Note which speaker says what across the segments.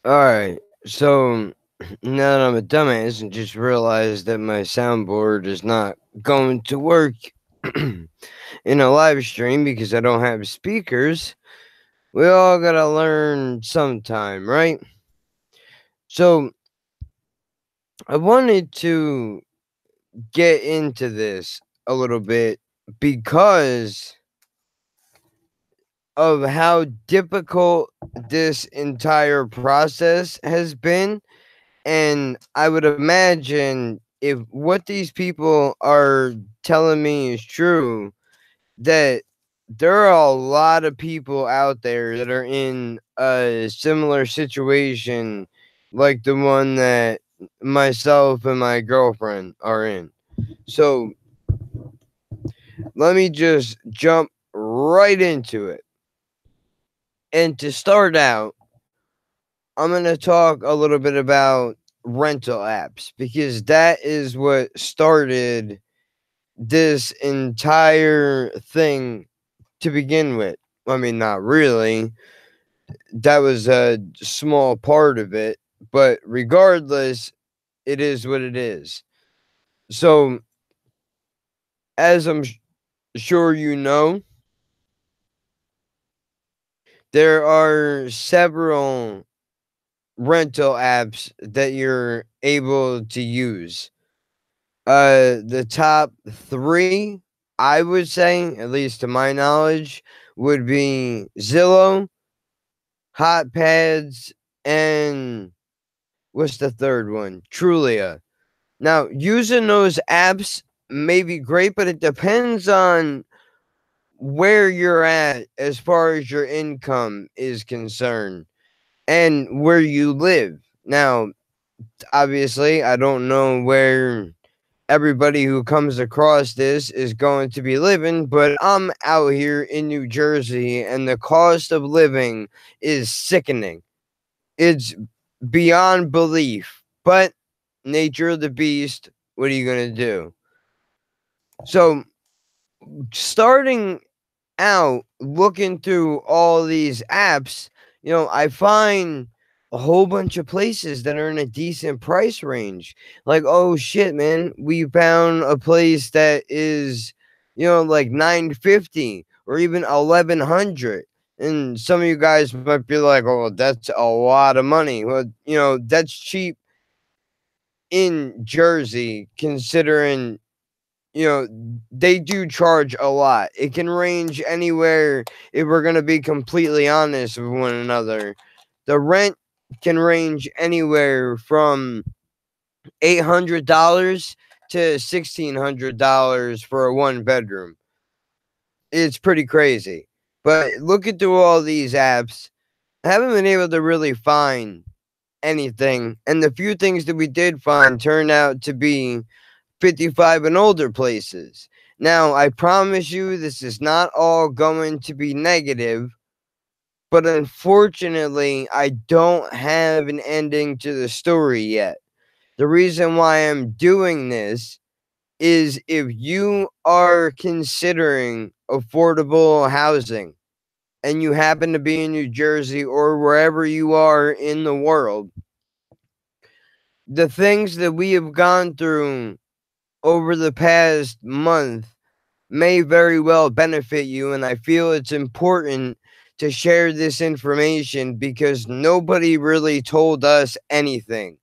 Speaker 1: Alright, so now that I'm a dumbass and just realized that my soundboard is not going to work in a live stream because I don't have speakers, we all gotta learn sometime, right? So I wanted to get into this a little bit because of how difficult this entire process has been. And I would imagine if what these people are telling me is true, that there are a lot of people out there that are in a similar situation like the one that myself and my girlfriend are in. So let me just jump right into it. And to start out, I'm going to talk a little bit about rental apps because that is what started this entire thing to begin with. I mean, not really. That was a small part of it, but regardless, it is what it is. So, as sure you know, there are several rental apps that you're able to use. The top 3, I would say, at least to my knowledge, would be Zillow, Hot Pads, and what's the third one? Trulia. Now, using those apps may be great, but it depends on where you're at as far as your income is concerned and where you live. Now, obviously, I don't know where everybody who comes across this is going to be living, but I'm out here in New Jersey and the cost of living is sickening. It's beyond belief, but nature of the beast, what are you going to do? So, starting out looking through all these apps, I find a whole bunch of places that are in a decent price range. Like, oh shit, man, we found a place that is, like 950 or even 1100. And some of you guys might be like, oh, that's a lot of money. Well, that's cheap in Jersey considering they do charge a lot. It can range anywhere, if we're going to be completely honest with one another. The rent can range anywhere from $800 to $1,600 for a one bedroom. It's pretty crazy. But looking through all these apps, I haven't been able to really find anything. And the few things that we did find turned out to be 55 and older places. Now, I promise you, this is not all going to be negative, but unfortunately, I don't have an ending to the story yet. The reason why I'm doing this is if you are considering affordable housing and you happen to be in New Jersey or wherever you are in the world, the things that we have gone through over the past month may very well benefit you. And I feel it's important to share this information because nobody really told us anything.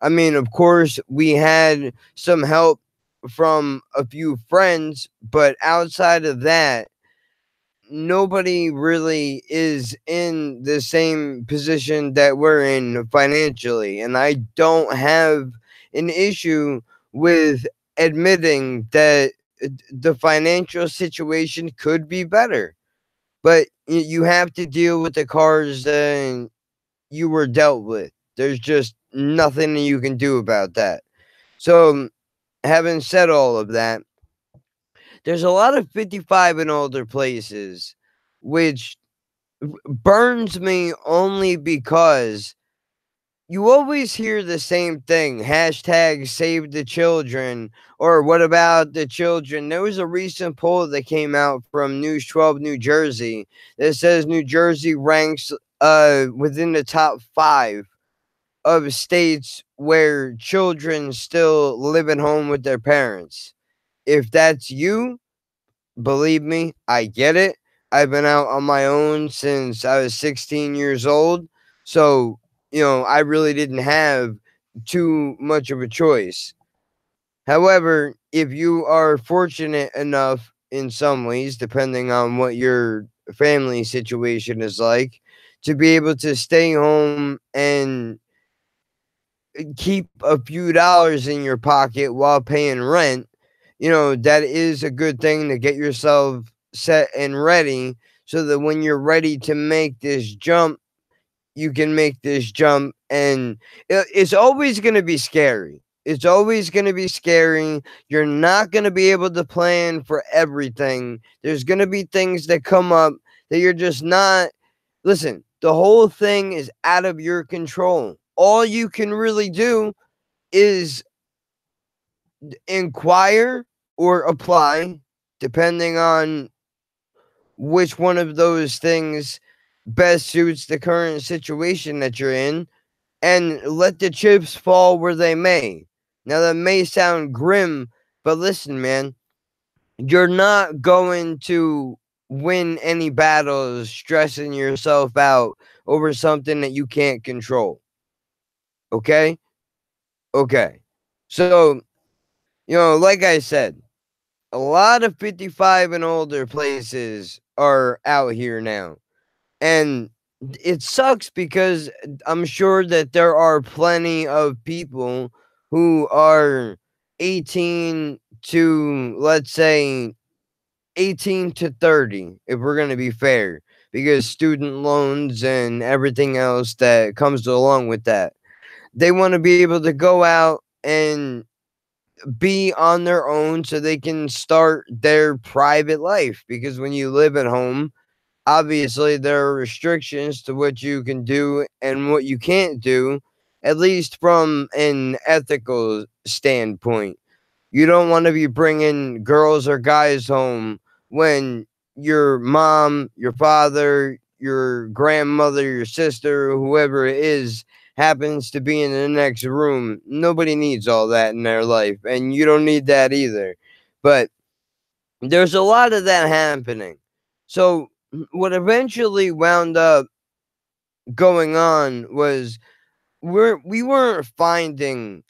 Speaker 1: I mean, of course, we had some help from a few friends, but outside of that, nobody really is in the same position that we're in financially. And I don't have an issue with admitting that the financial situation could be better, but you have to deal with the cards that you were dealt with. There's just nothing you can do about that. So, having said all of that, there's a lot of 55 and older places, which burns me only because you always hear the same thing, hashtag save the children, or what about the children? There was a recent poll that came out from News 12 New Jersey that says New Jersey ranks within the top 5 of states where children still live at home with their parents. If that's you, believe me, I get it. I've been out on my own since I was 16 years old. So, I really didn't have too much of a choice. However, if you are fortunate enough in some ways, depending on what your family situation is like, to be able to stay home and keep a few dollars in your pocket while paying rent, that is a good thing to get yourself set and ready so that when you're ready to make this jump, you can make this jump. And it's always going to be scary. It's always going to be scary. You're not going to be able to plan for everything. There's going to be things that come up that you're just not. Listen, the whole thing is out of your control. All you can really do is inquire or apply, depending on which one of those things best suits the current situation that you're in, and let the chips fall where they may. Now, that may sound grim, but listen, man, you're not going to win any battles stressing yourself out over something that you can't control. Okay? Okay. So, like I said, a lot of 55 and older places are out here now. And it sucks because I'm sure that there are plenty of people who are 18 to, let's say, 18 to 30, if we're going to be fair, because student loans and everything else that comes along with that. They want to be able to go out and be on their own so they can start their private life, because when you live at home, obviously there are restrictions to what you can do and what you can't do, at least from an ethical standpoint. You don't want to be bringing girls or guys home when your mom, your father, your grandmother, your sister, whoever it is, happens to be in the next room. Nobody needs all that in their life, and you don't need that either. But there's a lot of that happening. So, what eventually wound up going on was we weren't finding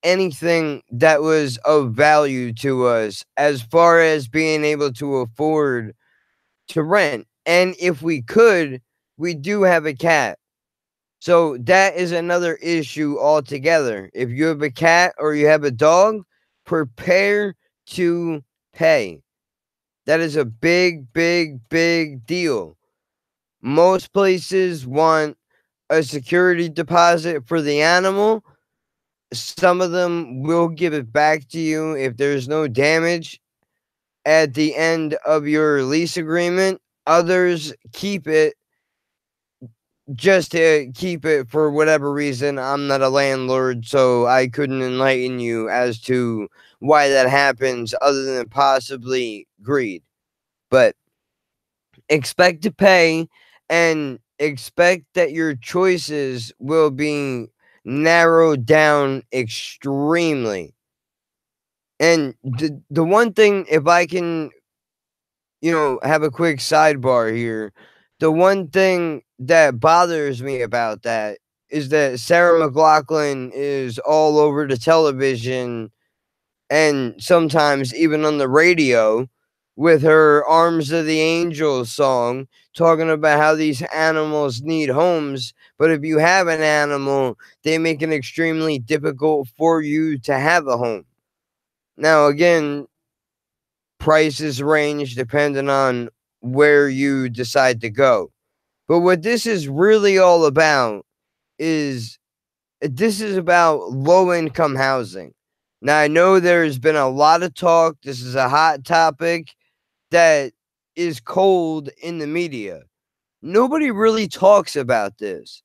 Speaker 1: anything that was of value to us as far as being able to afford to rent. And if we could, we do have a cat. So that is another issue altogether. If you have a cat or you have a dog, prepare to pay. That is a big, big, big deal. Most places want a security deposit for the animal. Some of them will give it back to you if there's no damage at the end of your lease agreement. Others keep it just to keep it for whatever reason. I'm not a landlord, so I couldn't enlighten you as to why that happens other than possibly greed. But expect to pay and expect that your choices will be narrowed down extremely. And the one thing, if I can, have a quick sidebar here, the one thing that bothers me about that is that Sarah McLachlan is all over the television and sometimes even on the radio with her Arms of the Angels song, talking about how these animals need homes. But if you have an animal, they make it extremely difficult for you to have a home. Now, again, prices range depending on where you decide to go. But what this is really all about is this is about low income housing. Now, I know there's been a lot of talk. This is a hot topic that is cold in the media. Nobody really talks about this.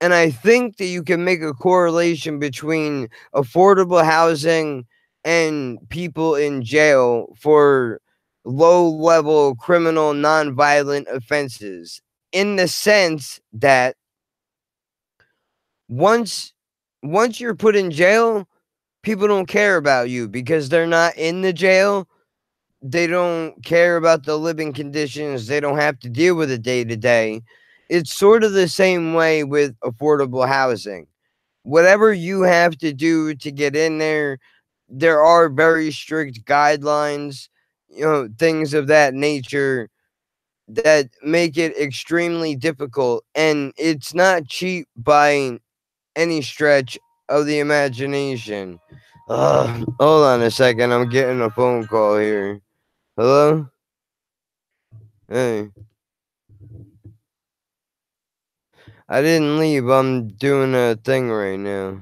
Speaker 1: And I think that you can make a correlation between affordable housing and people in jail for low level criminal nonviolent offenses. in the sense that once once you're put in jail, people don't care about you because they're not in the jail. They don't care about the living conditions. They don't have to deal with it day to day. It's sort of the same way with affordable housing. Whatever you have to do to get in there, there are very strict guidelines, things of that nature that make it extremely difficult. And it's not cheap by any stretch of the imagination. Hold on a second. I'm getting a phone call here. Hello? Hey, I didn't leave. I'm doing a thing right now.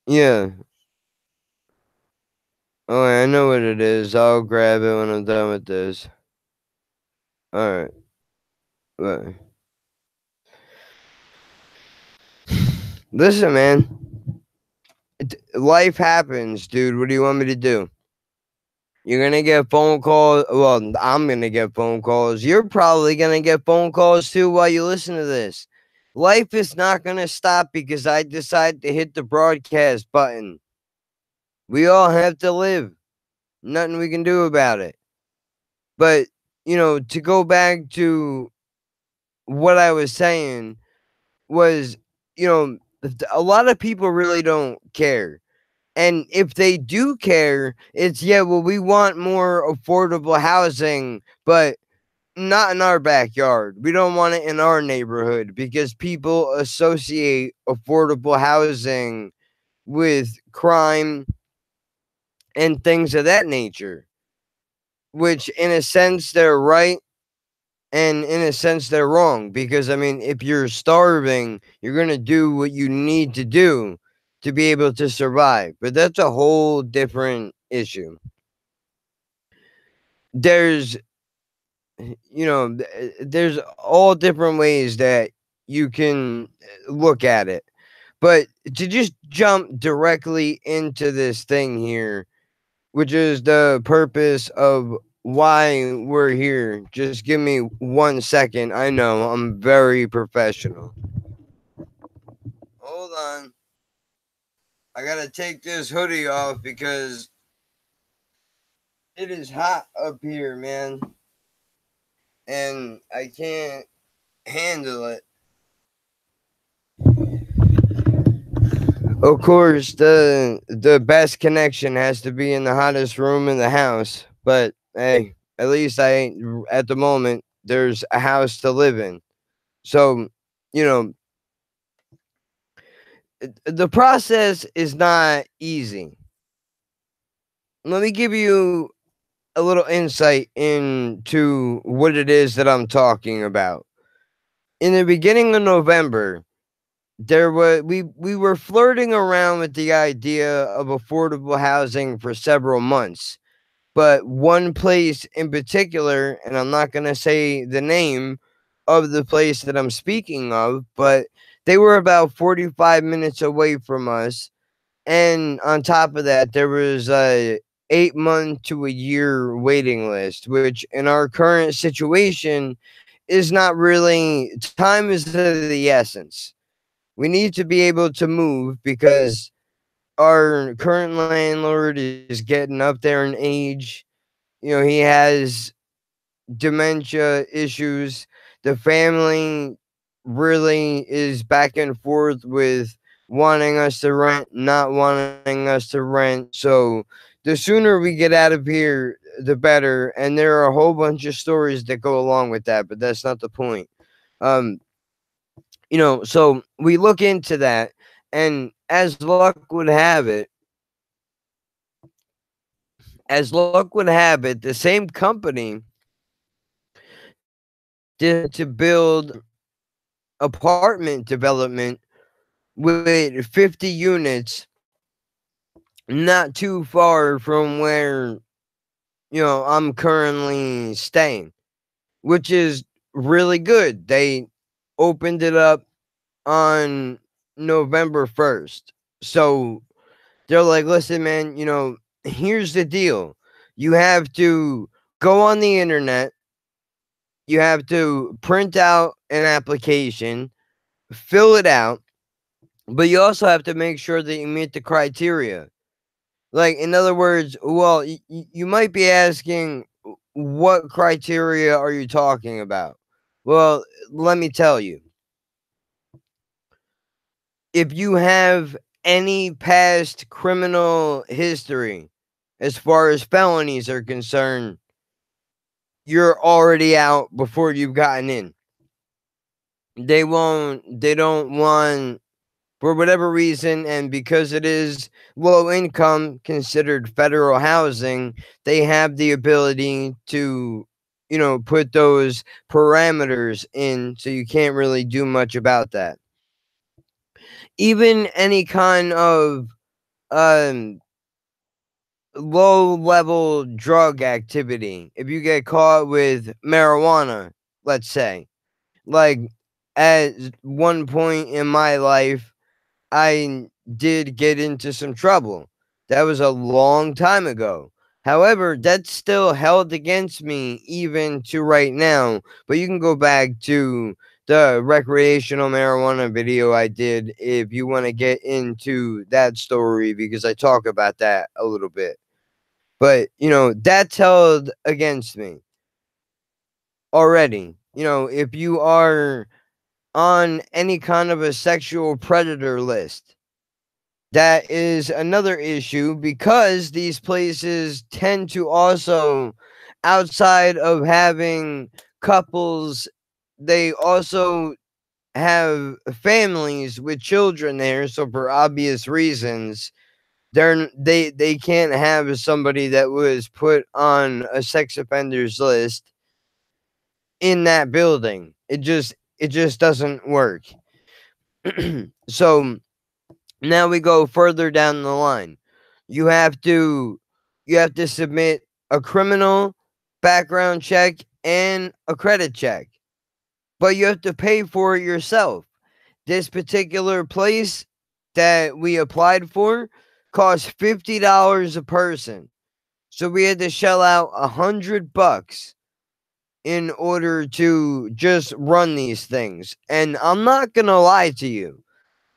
Speaker 1: Yeah. Oh, I know what it is. I'll grab it when I'm done with this. Alright. Bye. Listen, man. Life happens, dude. What do you want me to do? You're gonna get phone calls. Well, I'm gonna get phone calls. You're probably gonna get phone calls too while you listen to this. Life is not gonna stop because I decide to hit the broadcast button. We all have to live. Nothing we can do about it. But, to go back to what I was saying was, a lot of people really don't care. And if they do care, it's, yeah, well, we want more affordable housing, but not in our backyard. We don't want it in our neighborhood because people associate affordable housing with crime and things of that nature, which in a sense they're right and in a sense they're wrong because I mean, if you're starving, you're going to do what you need to do to be able to survive. But that's a whole different issue. There's there's all different ways that you can look at it. But to just jump directly into this thing here, which is the purpose of why we're here. Just give me 1 second. I know I'm very professional. Hold on. I gotta take this hoodie off because it is hot up here, man. And I can't handle it. Of course, the best connection has to be in the hottest room in the house. But hey, at least I ain't at the moment. There's a house to live in. So, you know, the process is not easy. Let me give you a little insight into what it is that I'm talking about. In the beginning of November, there was we were flirting around with the idea of affordable housing for several months. But one place in particular, and I'm not going to say the name of the place that I'm speaking of, but they were about 45 minutes away from us. And on top of that, there was a 8 month to a year waiting list, which in our current situation is not really, time is of the essence. We need to be able to move because our current landlord is getting up there in age. He has dementia issues. The family really is back and forth with wanting us to rent, not wanting us to rent. So the sooner we get out of here, the better. And there are a whole bunch of stories that go along with that, but that's not the point. Um, so we look into that, and as luck would have it, the same company did to build apartment development with 50 units not too far from where I'm currently staying, which is really good. They opened it up on November 1st. So they're like, listen, man, here's the deal. You have to go on the internet, you have to print out an application, fill it out, but you also have to make sure that you meet the criteria. Like, in other words, well, you might be asking, what criteria are you talking about? Well, let me tell you. If you have any past criminal history, as far as felonies are concerned, you're already out before you've gotten in. They don't want, for whatever reason, and because it is low income considered federal housing, they have the ability to, put those parameters in, so you can't really do much about that. Even any kind of um low level drug activity, if you get caught with marijuana, let's say, like, at one point in my life, I did get into some trouble. That was a long time ago. However, that's still held against me even to right now. But you can go back to the recreational marijuana video I did if you want to get into that story, because I talk about that a little bit. But, that's held against me already. If you are on any kind of a sexual predator list, that is another issue, because these places tend to also, outside of having couples, they also have families with children there. So for obvious reasons, they can't have somebody that was put on a sex offenders list in that building. It just doesn't work. So now we go further down the line. You have to submit a criminal background check and a credit check, but you have to pay for it yourself. This particular place that we applied for cost $50 a person. So we had to shell out $100 in order to just run these things. And I'm not gonna lie to you.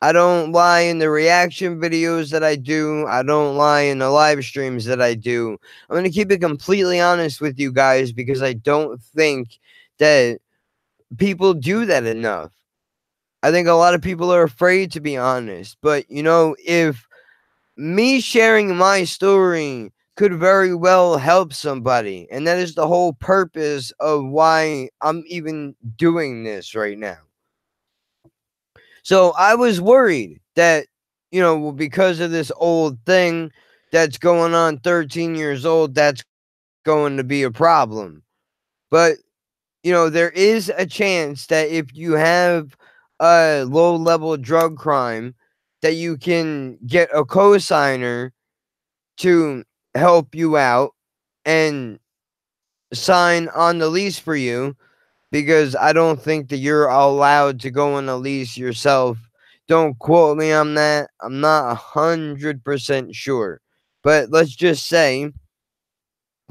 Speaker 1: I don't lie in the reaction videos that I do. I don't lie in the live streams that I do. I'm gonna keep it completely honest with you guys, because I don't think that people do that enough. I think a lot of people are afraid to be honest. But if me sharing my story could very well help somebody, and that is the whole purpose of why I'm even doing this right now. So I was worried that, because of this old thing that's going on 13 years old, that's going to be a problem. But, there is a chance that if you have a low level drug crime, that you can get a cosigner to help you out and sign on the lease for you, because I don't think that you're allowed to go on a lease yourself. Don't quote me on that. I'm not 100% sure. But let's just say,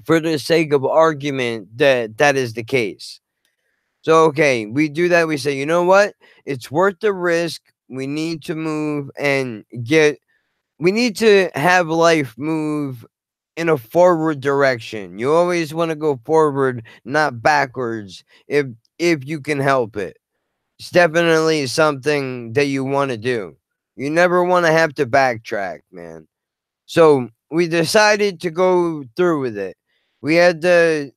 Speaker 1: for the sake of argument, that that is the case. So, okay, we do that. We say, you know what? It's worth the risk. We need to move and we need to have life move in a forward direction. You always want to go forward, not backwards, if you can help it. It's definitely something that you want to do. You never want to have to backtrack, man. So we decided to go through with it. We had to,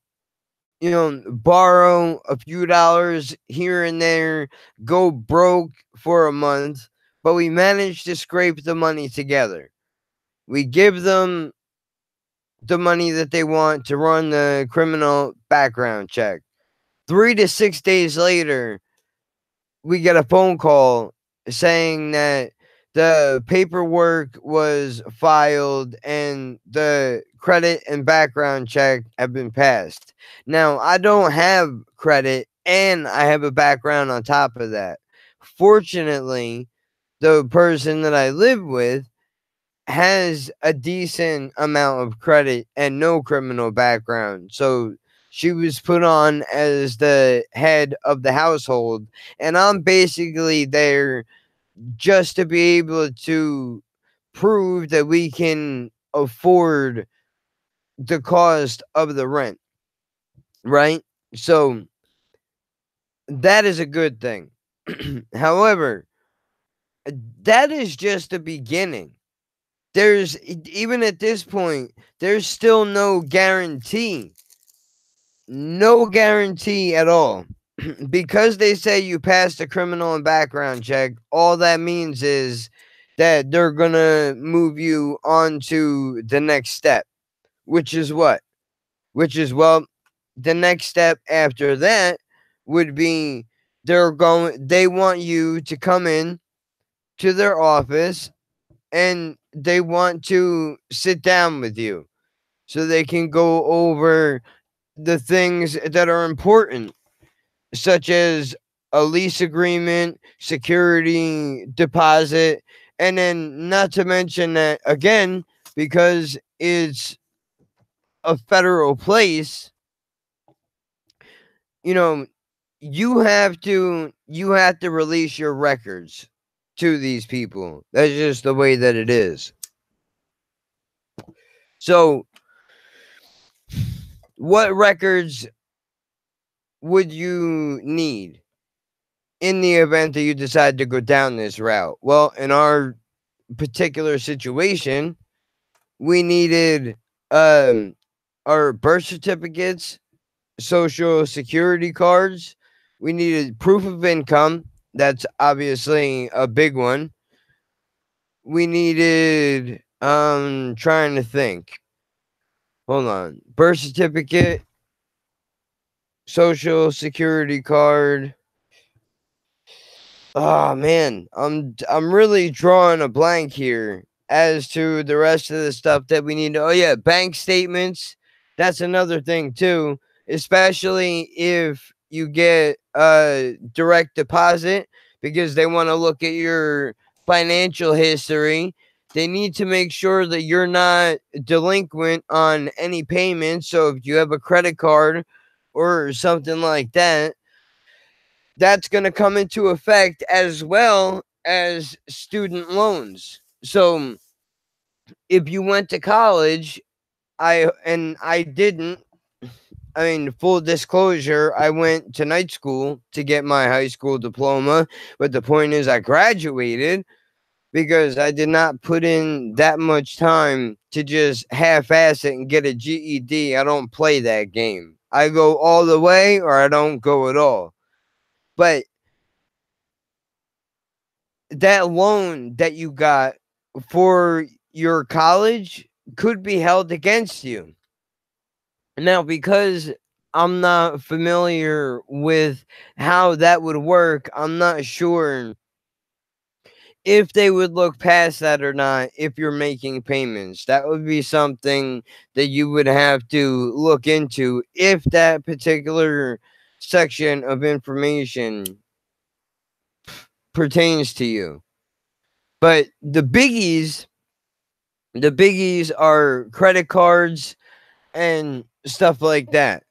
Speaker 1: borrow a few dollars here and there, go broke for a month, but we managed to scrape the money together. We give them the money that they want to run the criminal background check. 3 to 6 days later, we get a phone call saying that the paperwork was filed and the credit and background check have been passed. Now, I don't have credit and I have a background on top of that. Fortunately, the person that I live with has a decent amount of credit and no criminal background. So she was put on as the head of the household, and I'm basically there just to be able to prove that we can afford the cost of the rent, right? So that is a good thing. However, that is just the beginning. There's even at this point, there's still no guarantee. No guarantee at all. Because they say you passed a criminal and background check, all that means is that they're gonna move you on to the next step, which is what? Which is, well, the next step after that would be they want you to come in to their office and they want to sit down with you so they can go over the things that are important, such as a lease agreement, security deposit, and then not to mention that again, because it's a federal place, you know, you have to release your records to these people. That's just the way that it is. So, what records would you need in the event that you decide to go down this route? Well, in our particular situation, we needed our birth certificates, social security cards. We needed proof of income. That's obviously a big one. We needed trying to think. Hold on. Birth certificate, social security card. Oh man, I'm really drawing a blank here as to the rest of the stuff that we need. Oh yeah, bank statements. That's another thing too, especially if you get a direct deposit because they want to look at your financial history. They need to make sure that you're not delinquent on any payments. So if you have a credit card or something like that, that's going to come into effect as well as student loans. So if you went to college, I didn't. I mean, full disclosure, I went to night school to get my high school diploma, but the point is I graduated because I did not put in that much time to just half-ass it and get a GED. I don't play that game. I go all the way or I don't go at all. But that loan that you got for your college could be held against you. Now, because I'm not familiar with how that would work, I'm not sure if they would look past that or not if you're making payments. That would be something that you would have to look into if that particular section of information pertains to you. But the biggies are credit cards and stuff like that.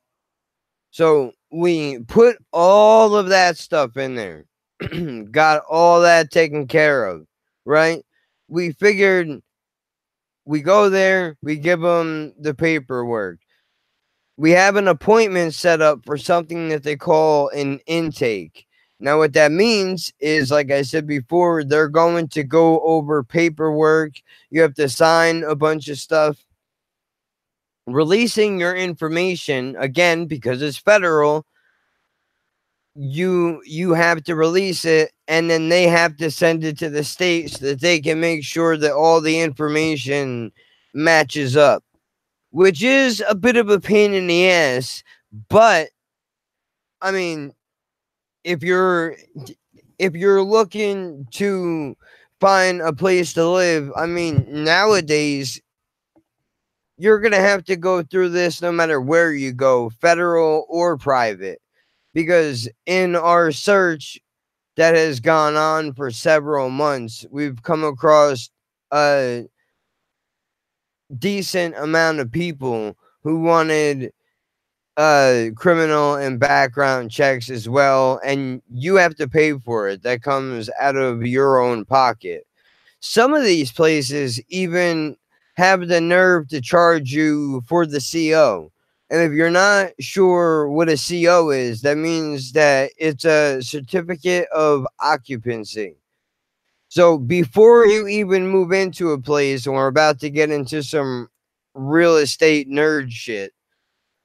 Speaker 1: So we put all of that stuff in there, got all that taken care of, right? We figured we go there, we give them the paperwork. We have an appointment set up for something that they call an intake. Now, what that means is, like I said before, they're going to go over paperwork. You have to sign a bunch of stuff. Releasing your information, again, because it's federal, you have to release it, and then they have to send it to the state so that they can make sure that all the information matches up, which is a bit of a pain in the ass. But I mean, if you're looking to find a place to live, I mean, nowadays you're going to have to go through this no matter where you go, federal or private, because in our search that has gone on for several months, we've come across a decent amount of people who wanted criminal and background checks as well, and you have to pay for it. That comes out of your own pocket. Some of these places even have the nerve to charge you for the CO. And if you're not sure what a CO is, that means that it's a certificate of occupancy. So before you even move into a place, and we're about to get into some real estate nerd shit,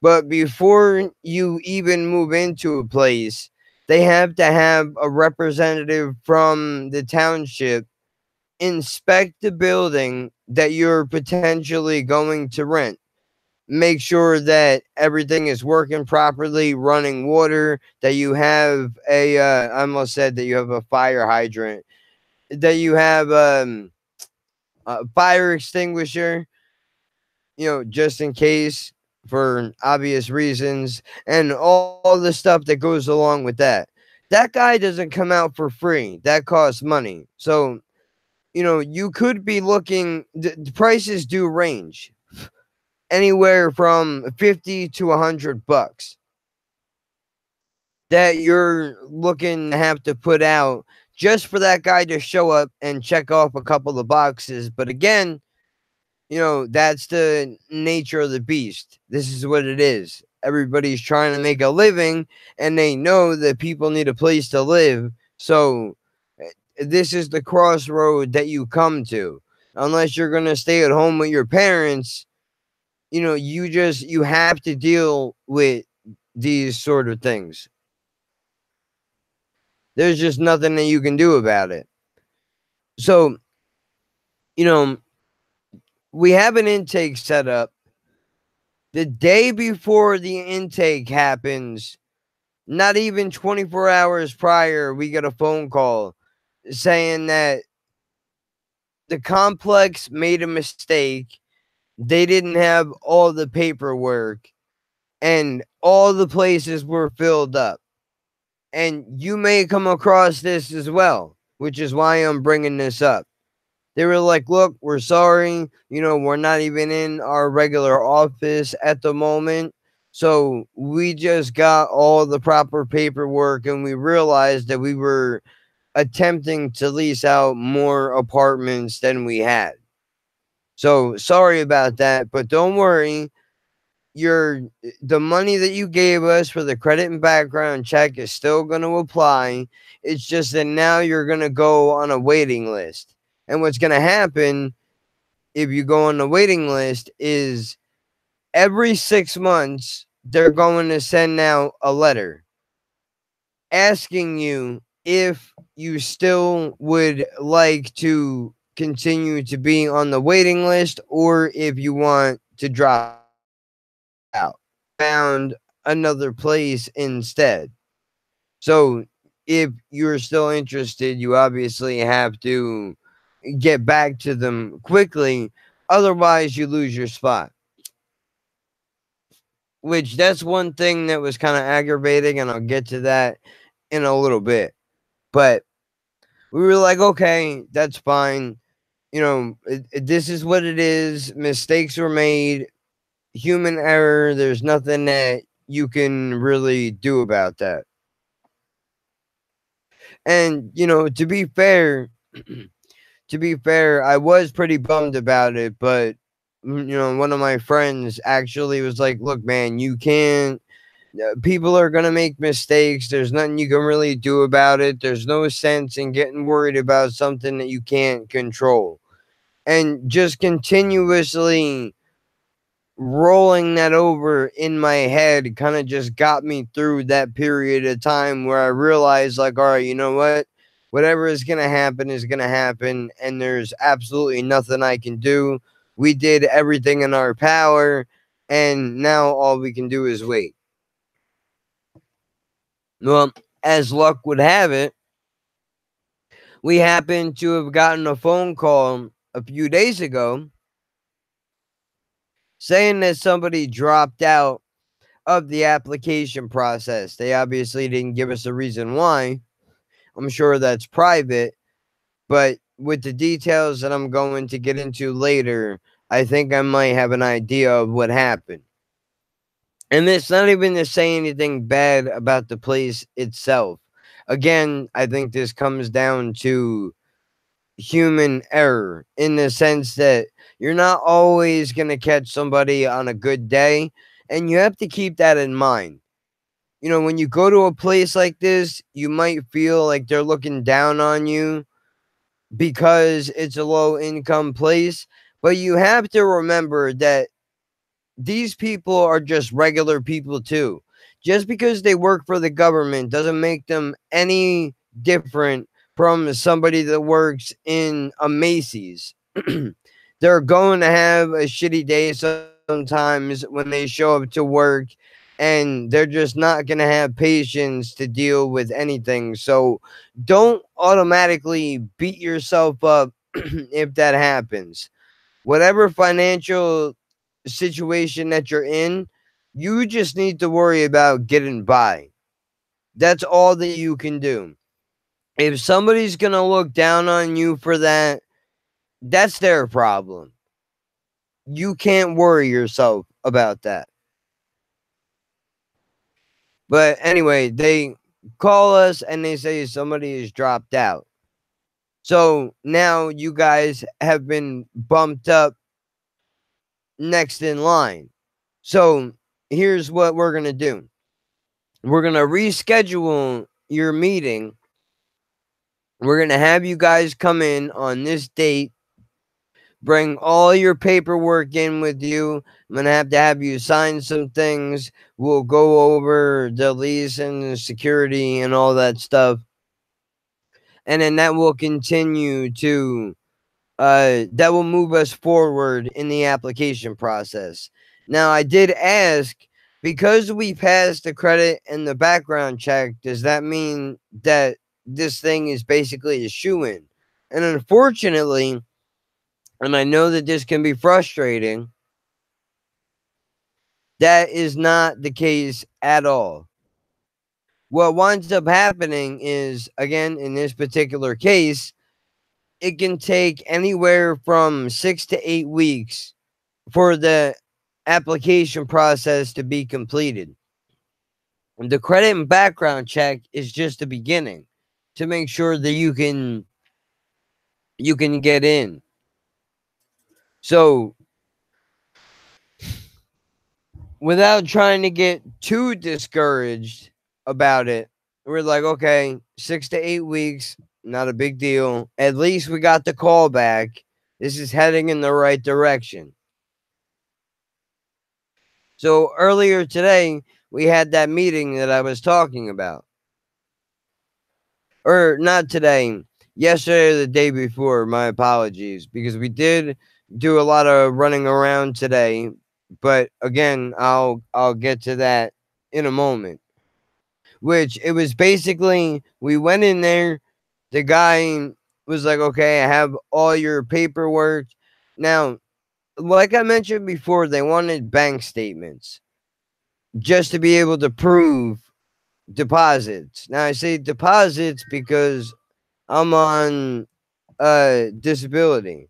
Speaker 1: but before you even move into a place, they have to have a representative from the township inspect the building that you're potentially going to rent. Make sure that everything is working properly, running water, that you have I almost said that you have a fire hydrant, that you have a fire extinguisher, just in case, for obvious reasons, and all the stuff that goes along with that. That guy doesn't come out for free. That costs money. So, you could be looking, the prices do range anywhere from 50 to $100 that you're looking to have to put out just for that guy to show up and check off a couple of boxes. But again, that's the nature of the beast. This is what it is. Everybody's trying to make a living, and they know that people need a place to live. So this is the crossroad that you come to. Unless you're going to stay at home with your parents, you have to deal with these sort of things. There's just nothing that you can do about it. So, we have an intake set up. The day before the intake happens, not even 24 hours prior, we get a phone call saying that the complex made a mistake. They didn't have all the paperwork, and all the places were filled up. And you may come across this as well, which is why I'm bringing this up. They were like, look, we're sorry. We're not even in our regular office at the moment. So we just got all the proper paperwork, and we realized that we were attempting to lease out more apartments than we had. So sorry about that, but don't worry. The money that you gave us for the credit and background check is still going to apply. It's just that now you're going to go on a waiting list. And what's going to happen if you go on the waiting list is every 6 months, they're going to send out a letter asking you if you still would like to continue to be on the waiting list or if you want to drop out. Found another place instead. So if you're still interested, you obviously have to get back to them quickly. Otherwise, you lose your spot. Which that's one thing that was kind of aggravating, and I'll get to that in a little bit. But we were like, okay, that's fine. This is what it is. Mistakes were made. Human error. There's nothing that you can really do about that. And to be fair, I was pretty bummed about it, but one of my friends actually was like, look, man, you can't, people are going to make mistakes. There's nothing you can really do about it. There's no sense in getting worried about something that you can't control. And just continuously rolling that over in my head kind of just got me through that period of time where I realized, like, all right, you know what? Whatever is going to happen is going to happen, and there's absolutely nothing I can do. We did everything in our power, and now all we can do is wait. Well, as luck would have it, we happened to have gotten a phone call a few days ago saying that somebody dropped out of the application process. They obviously didn't give us a reason why. I'm sure that's private, but with the details that I'm going to get into later, I think I might have an idea of what happened. And it's not even to say anything bad about the place itself. Again, I think this comes down to human error in the sense that you're not always going to catch somebody on a good day, and you have to keep that in mind. You know, when you go to a place like this, you might feel like they're looking down on you because it's a low income place, but you have to remember that these people are just regular people too. Just because they work for the government doesn't make them any different from somebody that works in a Macy's. They're going to have a shitty day sometimes when they show up to work, and they're just not going to have patience to deal with anything. So don't automatically beat yourself up if that happens. Whatever financial situation that you're in, you just need to worry about getting by. That's all that you can do. If somebody's going to look down on you for that, that's their problem. You can't worry yourself about that. But anyway, they call us and they say somebody has dropped out. So now you guys have been bumped up next in line. So here's what we're going to do. We're going to reschedule your meeting. We're going to have you guys come in on this date. Bring all your paperwork in with you. I'm going to have you sign some things. We'll go over the lease and the security and all that stuff. And then that will continue to, that will move us forward in the application process. Now, I did ask, because we passed the credit and the background check, does that mean that this thing is basically a shoo-in? And unfortunately, and I know that this can be frustrating, that is not the case at all. What winds up happening is, again, in this particular case, it can take anywhere from 6 to 8 weeks for the application process to be completed. The credit and background check is just the beginning to make sure that you can get in. So without trying to get too discouraged about it, we're like, okay, 6 to 8 weeks, not a big deal. At least we got the call back. This is heading in the right direction. So earlier today, we had that meeting that I was talking about. Or not today, yesterday or the day before. My apologies, because we did do a lot of running around today. But again, I'll get to that in a moment. Which it was basically, we went in there, the guy was like, okay, I have all your paperwork. Now, like I mentioned before, they wanted bank statements just to be able to prove deposits. Now I say deposits because I'm on disability.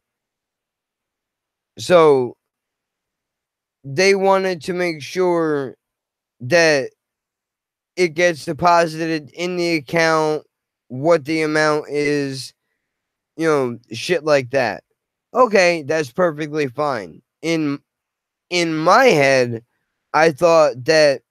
Speaker 1: So they wanted to make sure that it gets deposited in the account, what the amount is, shit like that. Okay, that's perfectly fine. In my head, I thought that,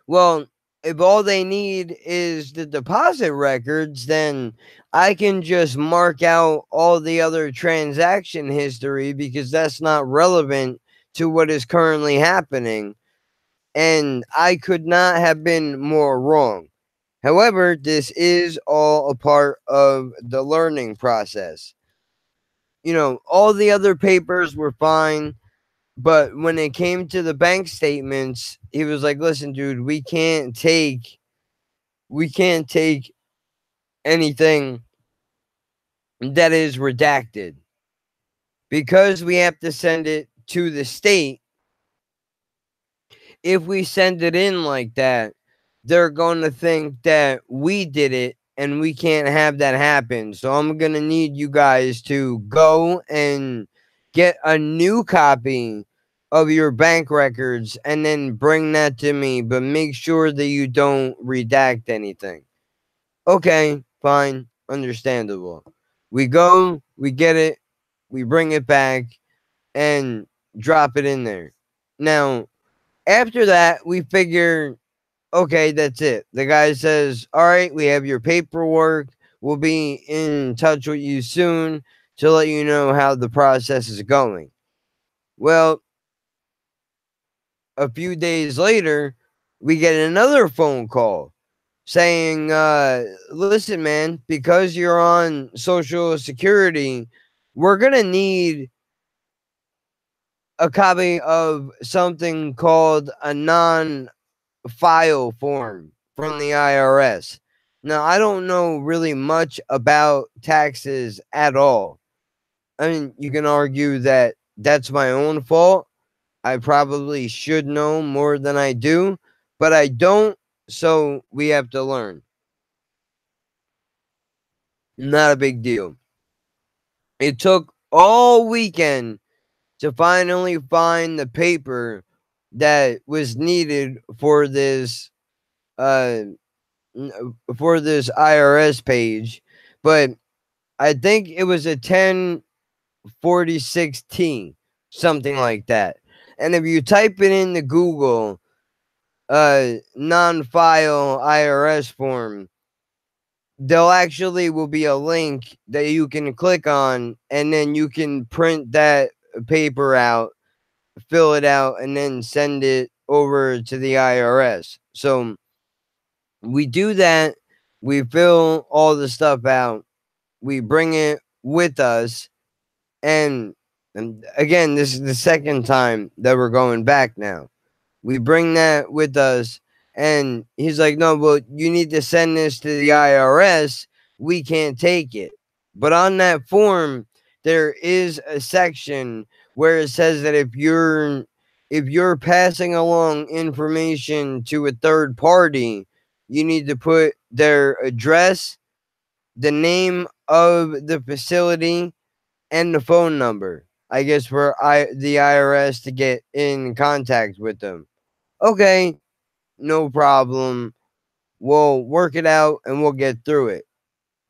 Speaker 1: well, if all they need is the deposit records, then I can just mark out all the other transaction history because that's not relevant to what is currently happening. And I could not have been more wrong. However, this is all a part of the learning process. All the other papers were fine. But when it came to the bank statements, he was like, listen, dude, we can't take anything that is redacted because we have to send it to the state. If we send it in like that, they're going to think that we did it, and we can't have that happen. So I'm going to need you guys to go and get a new copy of your bank records and then bring that to me, but make sure that you don't redact anything. Okay, fine, understandable. We go, we get it, we bring it back, and drop it in there. Now, after that, we figure, okay, that's it. The guy says, all right, we have your paperwork. We'll be in touch with you soon to let you know how the process is going. Well, a few days later, we get another phone call saying, listen, man, because you're on Social Security, we're going to need a copy of something called a non file form from the IRS. Now, I don't know really much about taxes at all. I mean, you can argue that that's my own fault. I probably should know more than I do, but I don't, so we have to learn. Not a big deal. It took all weekend to finally find the paper that was needed uh for this IRS page, but I think it was a 1046T, something like that. And if you type it into Google, non-file IRS form, there actually will be a link that you can click on, and then you can print that paper out, fill it out, and then send it over to the IRS. So we do that. We fill all the stuff out. We bring it with us. And again, this is the second time that we're going back now. We bring that with us. And he's like, no, but you need to send this to the IRS. We can't take it. But on that form, there is a section where it says that if you're passing along information to a third party, you need to put their address, the name of the facility, and the phone number. I guess for the IRS to get in contact with them. Okay, no problem. We'll work it out and we'll get through it.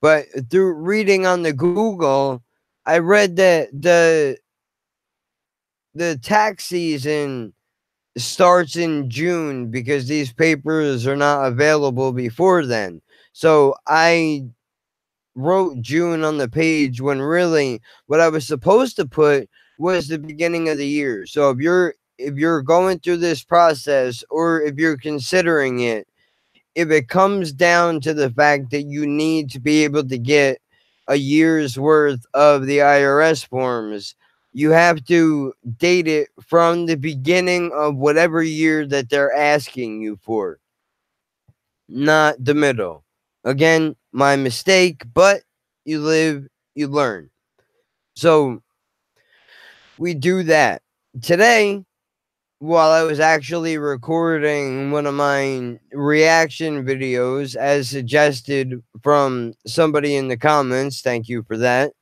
Speaker 1: But through reading on the Google, I read that the tax season starts in June because these papers are not available before then. So I wrote June on the page when really what I was supposed to put was the beginning of the year. So if you're going through this process, or if you're considering it, if it comes down to the fact that you need to be able to get a year's worth of the IRS forms, you have to date it from the beginning of whatever year that they're asking you for, not the middle. Again, my mistake, but you live, you learn. So we do that. Today, while I was actually recording one of my reaction videos as suggested from somebody in the comments, thank you for that.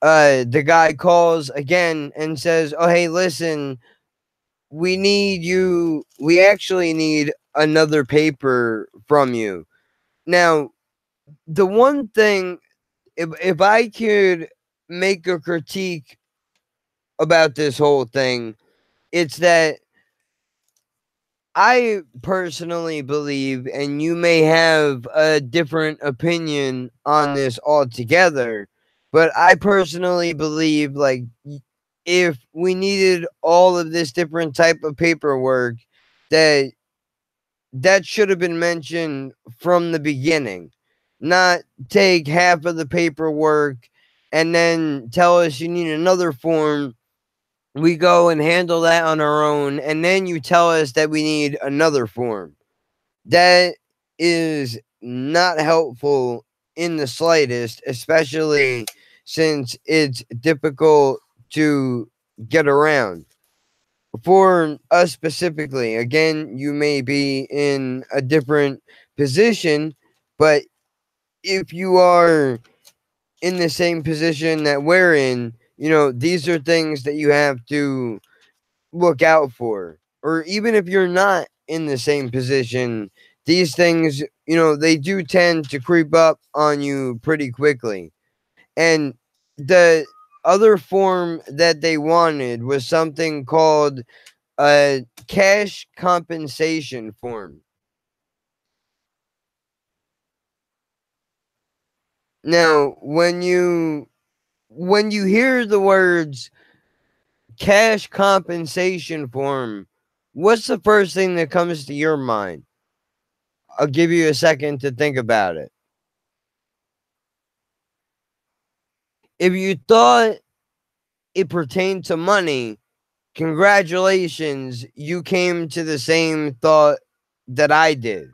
Speaker 1: The guy calls again and says, oh, hey, listen, we actually need another paper from you. Now, the one thing, if I could make a critique about this whole thing, it's that I personally believe, and you may have a different opinion on this altogether, but I personally believe, like, if we needed all of this different type of paperwork, that should have been mentioned from the beginning, not take half of the paperwork and then tell us you need another form. We go and handle that on our own, and then you tell us that we need another form. That is not helpful in the slightest, especially since it's difficult to get around. for us specifically, again, you may be in a different position, but if you are in the same position that we're in, these are things that you have to look out for. Or even if you're not in the same position, these things, they do tend to creep up on you pretty quickly. And the other form that they wanted was something called a cash compensation form. Now, when you hear the words cash compensation form, what's the first thing that comes to your mind? I'll give you a second to think about it. If you thought it pertained to money, congratulations, you came to the same thought that I did,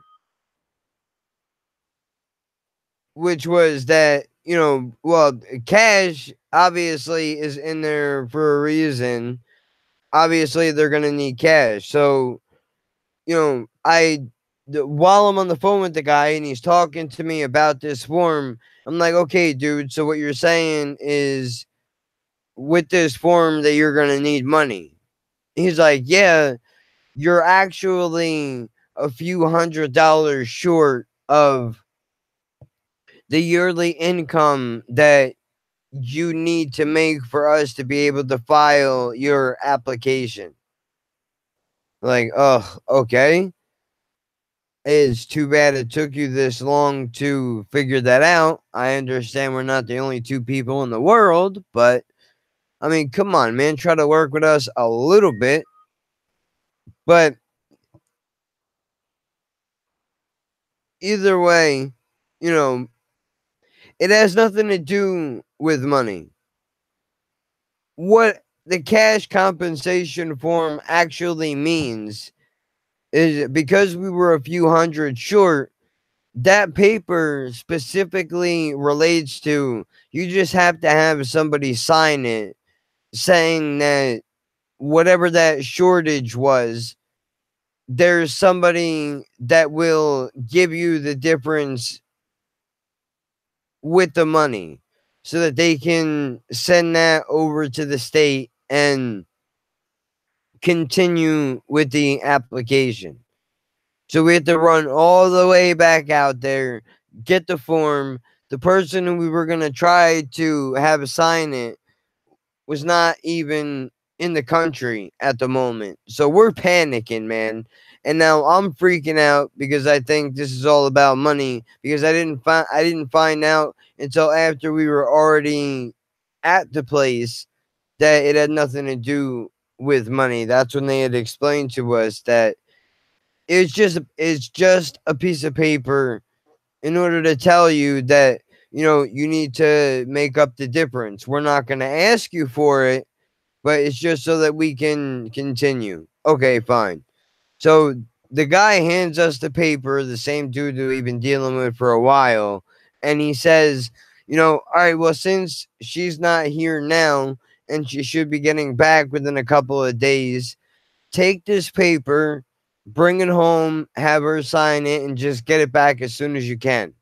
Speaker 1: which was that, well, cash obviously is in there for a reason. Obviously, they're going to need cash. So, while I'm on the phone with the guy and he's talking to me about this form, I'm like, okay, dude, so what you're saying is with this form that you're going to need money. He's like, yeah, you're actually a few $100s short of the yearly income that you need to make for us to be able to file your application. Like, oh, okay. It's too bad it took you this long to figure that out. I understand we're not the only two people in the world, but I mean, come on, man, try to work with us a little bit. But either way, you know, it has nothing to do with money. What the cash compensation form actually means is because we were a few hundred short, that paper specifically relates to you just have to have somebody sign it saying that whatever that shortage was, there's somebody that will give you the difference with the money so that they can send that over to the state and continue with the application. So we had to run all the way back out there, get the form. The person who we were going to try to have sign it was not even in the country at the moment. So we're panicking, man. And now I'm freaking out because I think this is all about money because I didn't find out until after we were already at the place that it had nothing to do with money. That's when they had explained to us that it's just a piece of paper in order to tell you that you need to make up the difference. We're not going to ask you for it, but it's just so that we can continue. Okay, fine. So the guy hands us the paper, the same dude that we've been dealing with for a while, and he says, all right, well, since she's not here now and she should be getting back within a couple of days, take this paper, bring it home, have her sign it, and just get it back as soon as you can.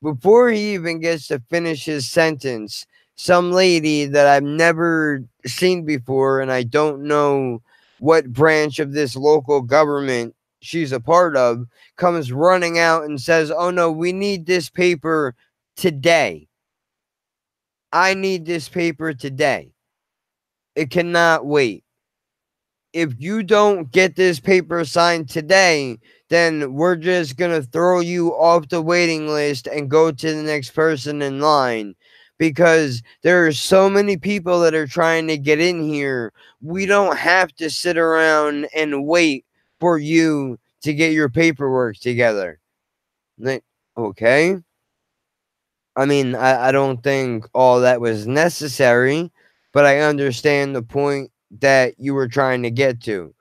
Speaker 1: Before he even gets to finish his sentence, some lady that I've never seen before, and I don't know what branch of this local government she's a part of, comes running out and says, oh no, we need this paper today. I need this paper today. It cannot wait. If you don't get this paper signed today, then we're just going to throw you off the waiting list and go to the next person in line because there are so many people that are trying to get in here. We don't have to sit around and wait for you to get your paperwork together. Like, okay. I mean, I don't think all that was necessary, but I understand the point that you were trying to get to.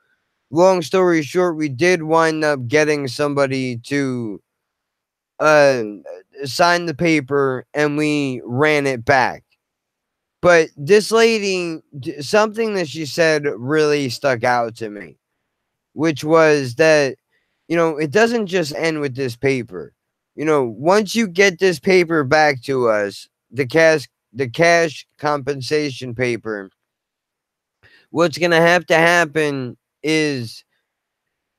Speaker 1: Long story short, we did wind up getting somebody to uh sign the paper and we ran it back. But this lady, something that she said really stuck out to me, which was that, it doesn't just end with this paper. Once you get this paper back to us, the cash compensation paper, what's going to have to happen is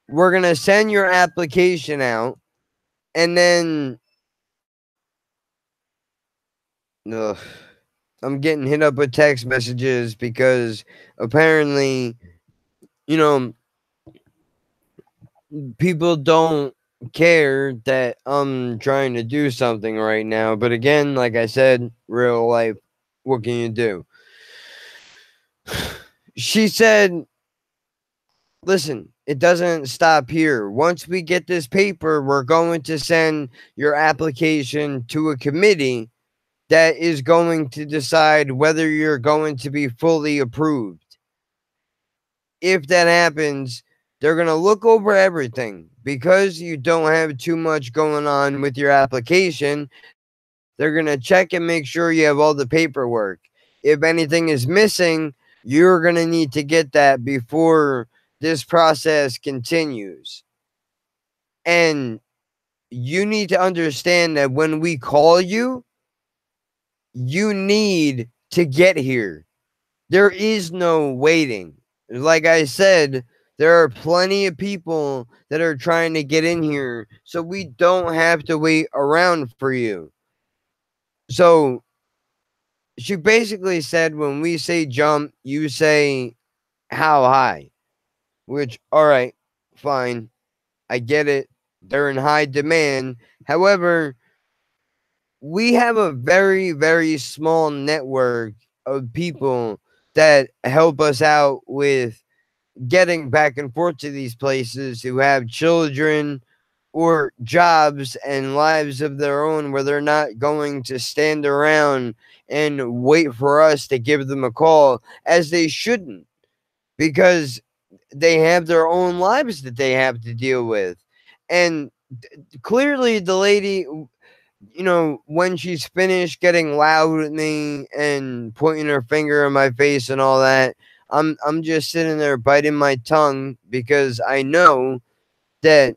Speaker 1: we're going to send your application out, and then ugh, I'm getting hit up with text messages because apparently, you know, people don't care that I'm trying to do something right now. But again, like I said, real life, what can you do? She said, listen, it doesn't stop here. Once we get this paper, we're going to send your application to a committee that is going to decide whether you're going to be fully approved. If that happens, they're going to look over everything. Because you don't have too much going on with your application, they're going to check and make sure you have all the paperwork. If anything is missing, you're going to need to get that before this process continues. And you need to understand that when we call you, you need to get here. There is no waiting. Like I said, there are plenty of people that are trying to get in here, so we don't have to wait around for you. So she basically said, when we say jump, you say how high, which, all right, fine. I get it. They're in high demand. However, we have a very, very small network of people that help us out with getting back and forth to these places, who have children or jobs and lives of their own, where they're not going to stand around and wait for us to give them a call, as they shouldn't, because they have their own lives that they have to deal with. And clearly the lady, when she's finished getting loud with me and pointing her finger in my face and all that, I'm just sitting there biting my tongue, because I know that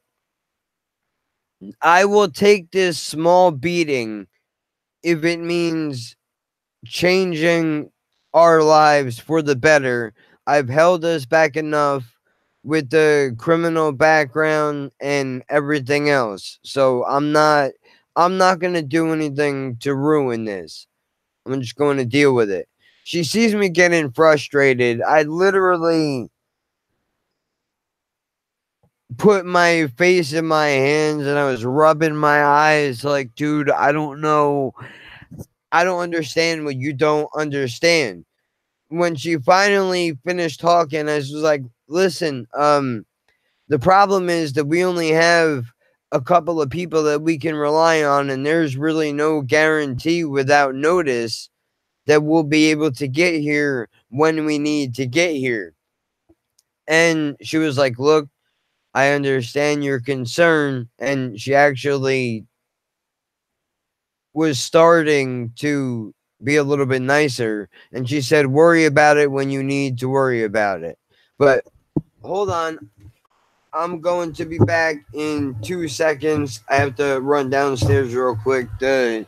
Speaker 1: I will take this small beating if it means changing our lives for the better. I've held us back enough with the criminal background and everything else. So I'm not going to do anything to ruin this. I'm just going to deal with it. She sees me getting frustrated. I literally put my face in my hands and I was rubbing my eyes like, dude, I don't know. I don't understand what you don't understand. When she finally finished talking, I was like, listen, the problem is that we only have a couple of people that we can rely on, and there's really no guarantee without notice that we'll be able to get here when we need to get here. And she was like, look, I understand your concern. And she actually was starting to be a little bit nicer. And she said, worry about it when you need to worry about it. But hold on. I'm going to be back in 2 seconds. I have to run downstairs real quick. The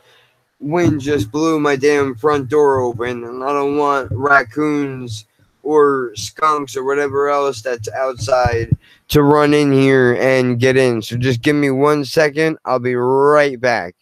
Speaker 1: wind just blew my damn front door open, and I don't want raccoons or skunks or whatever else that's outside to run in here and get in. So just give me 1 second. I'll be right back.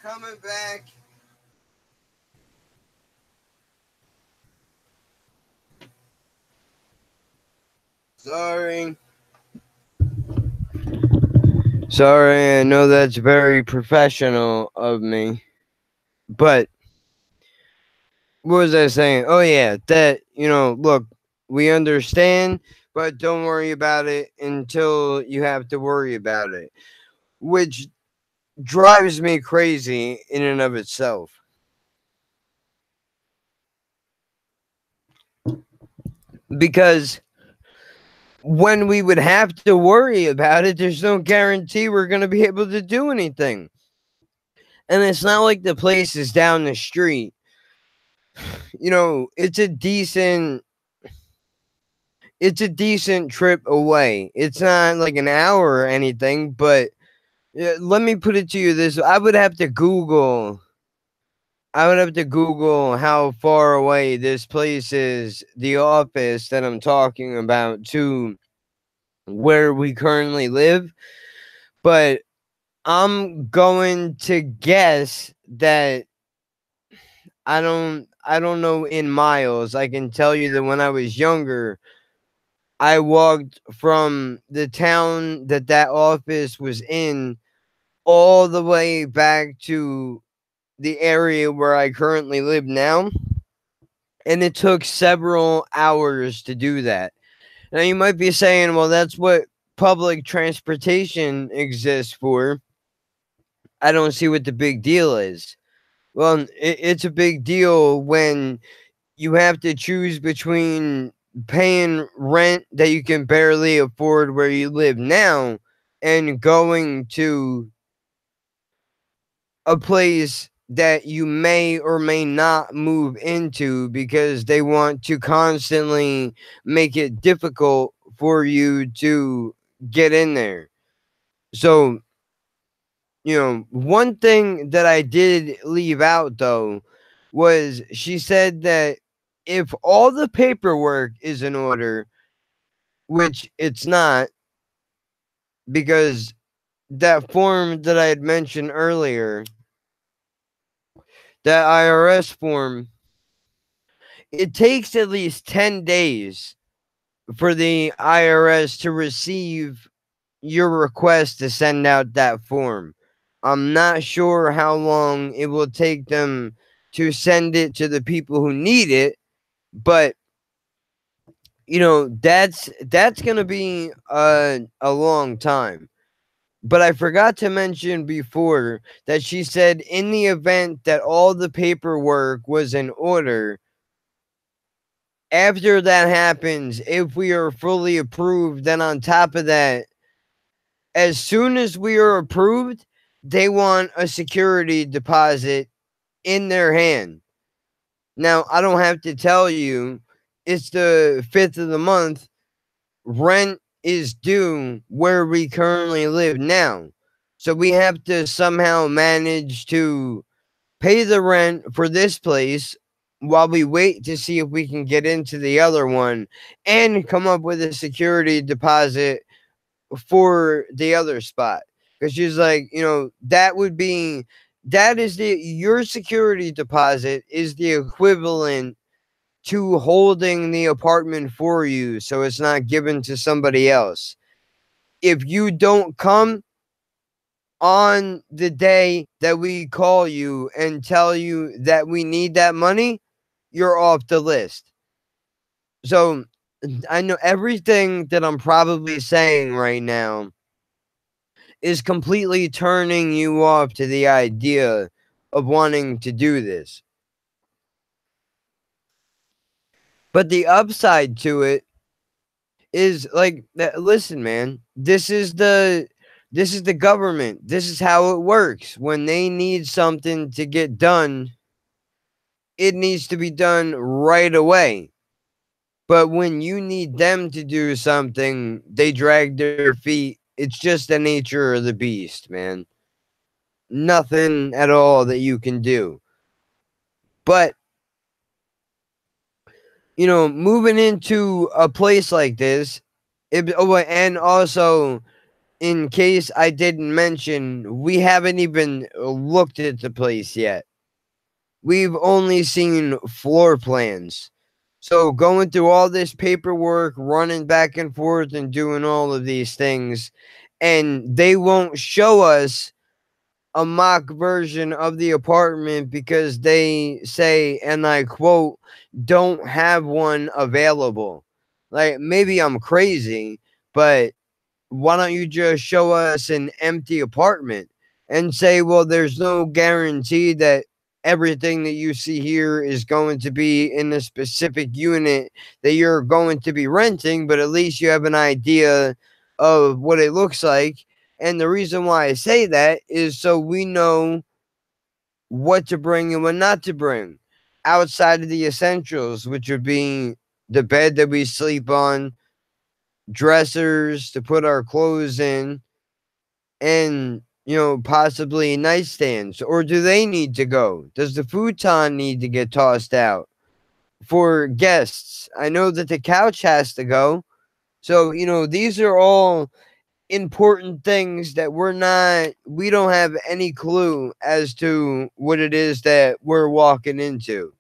Speaker 1: coming back. Sorry. Sorry, I know that's very professional of me. But what was I saying? Oh, yeah, that, look, we understand, but don't worry about it until you have to worry about it, which drives me crazy in and of itself. Because when we would have to worry about it, there's no guarantee we're going to be able to do anything. And it's not like the place is down the street. It's a decent trip away. It's not like an hour or anything, but let me put it to you this: I would have to Google how far away this place is, the office that I'm talking about, to where we currently live. But I'm going to guess that I don't know in miles. I can tell you that when I was younger, I walked from the town that office was in all the way back to the area where I currently live now, and it took several hours to do that. Now you might be saying, well, that's what public transportation exists for. I don't see what the big deal is. Well, it's a big deal when you have to choose between paying rent that you can barely afford where you live now and going to a place that you may or may not move into because they want to constantly make it difficult for you to get in there. So, one thing that I did leave out though was she said that if all the paperwork is in order, which it's not, because that form that I had mentioned earlier, that IRS form, it takes at least 10 days for the IRS to receive your request to send out that form. I'm not sure how long it will take them to send it to the people who need it, but that's going to be a long time. But I forgot to mention before that she said in the event that all the paperwork was in order, after that happens, if we are fully approved, then on top of that, as soon as we are approved, they want a security deposit in their hand. Now, I don't have to tell you, it's the 5th of the month. Rent is due where we currently live now. So we have to somehow manage to pay the rent for this place while we wait to see if we can get into the other one and come up with a security deposit for the other spot. Because she's like, that is your security deposit is the equivalent to holding the apartment for you so it's not given to somebody else. If you don't come on the day that we call you and tell you that we need that money, you're off the list. So I know everything that I'm probably saying right now is completely turning you off to the idea of wanting to do this. But the upside to it is like, listen, man, this is the government. This is how it works. When they need something to get done, it needs to be done right away. But when you need them to do something, they drag their feet. It's just the nature of the beast, man. Nothing at all that you can do. But, moving into a place like this, and also in case I didn't mention, we haven't even looked at the place yet. We've only seen floor plans. So going through all this paperwork, running back and forth and doing all of these things, and they won't show us a mock version of the apartment because they say, and I quote, don't have one available. Like, maybe I'm crazy, but why don't you just show us an empty apartment and say, well, there's no guarantee that everything that you see here is going to be in a specific unit that you're going to be renting, but at least you have an idea of what it looks like. And the reason why I say that is so we know what to bring and what not to bring outside of the essentials, which would be the bed that we sleep on, dressers to put our clothes in, and possibly nightstands. Or do they need to go? Does the futon need to get tossed out for guests? I know that the couch has to go. So these are all important things that we don't have any clue as to what it is that we're walking into.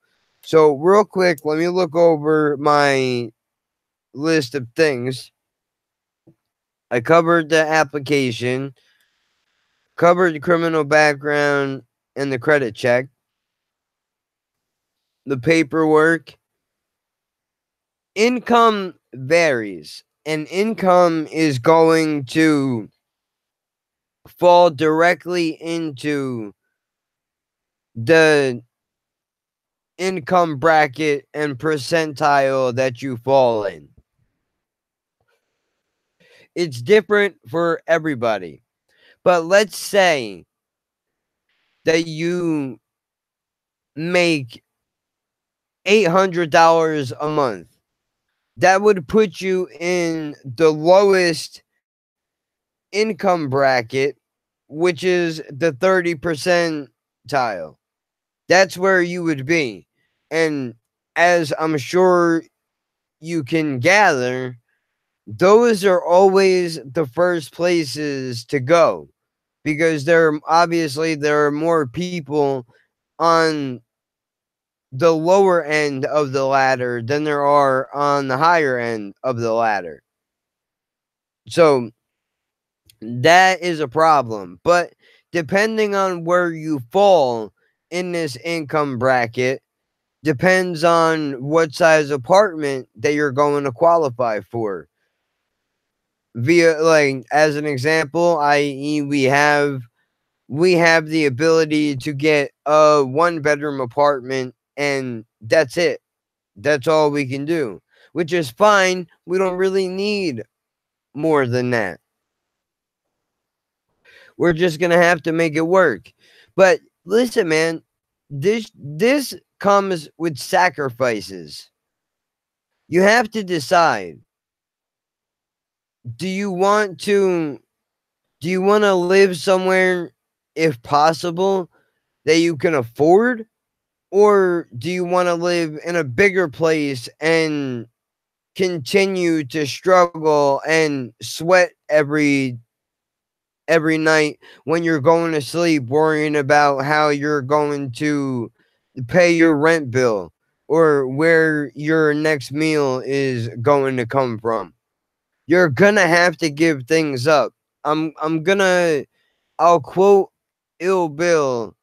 Speaker 1: So real quick, let me look over my list of things. I covered the application, covered the criminal background and the credit check, the paperwork. Income varies, and income is going to fall directly into the income bracket and percentile that you fall in. It's different for everybody. But let's say that you make $800 a month. That would put you in the lowest income bracket, which is the 30 percentile. That's where you would be. And as I'm sure you can gather, those are always the first places to go because there are more people on the lower end of the ladder than there are on the higher end of the ladder. So that is a problem. But depending on where you fall in this income bracket, depends on what size apartment that you're going to qualify for. Via, like, as an example, i.e., we have the ability to get a 1-bedroom apartment, and that's it. That's all we can do, which is fine. We don't really need more than that. We're just gonna have to make it work. But listen, man, this comes with sacrifices. You have to decide. Do you want to live somewhere, if possible, that you can afford? Or do you want to live in a bigger place and continue to struggle and sweat every night when you're going to sleep, worrying about how you're going to pay your rent bill or where your next meal is going to come from? You're gonna have to give things up. I'll quote Ill Bill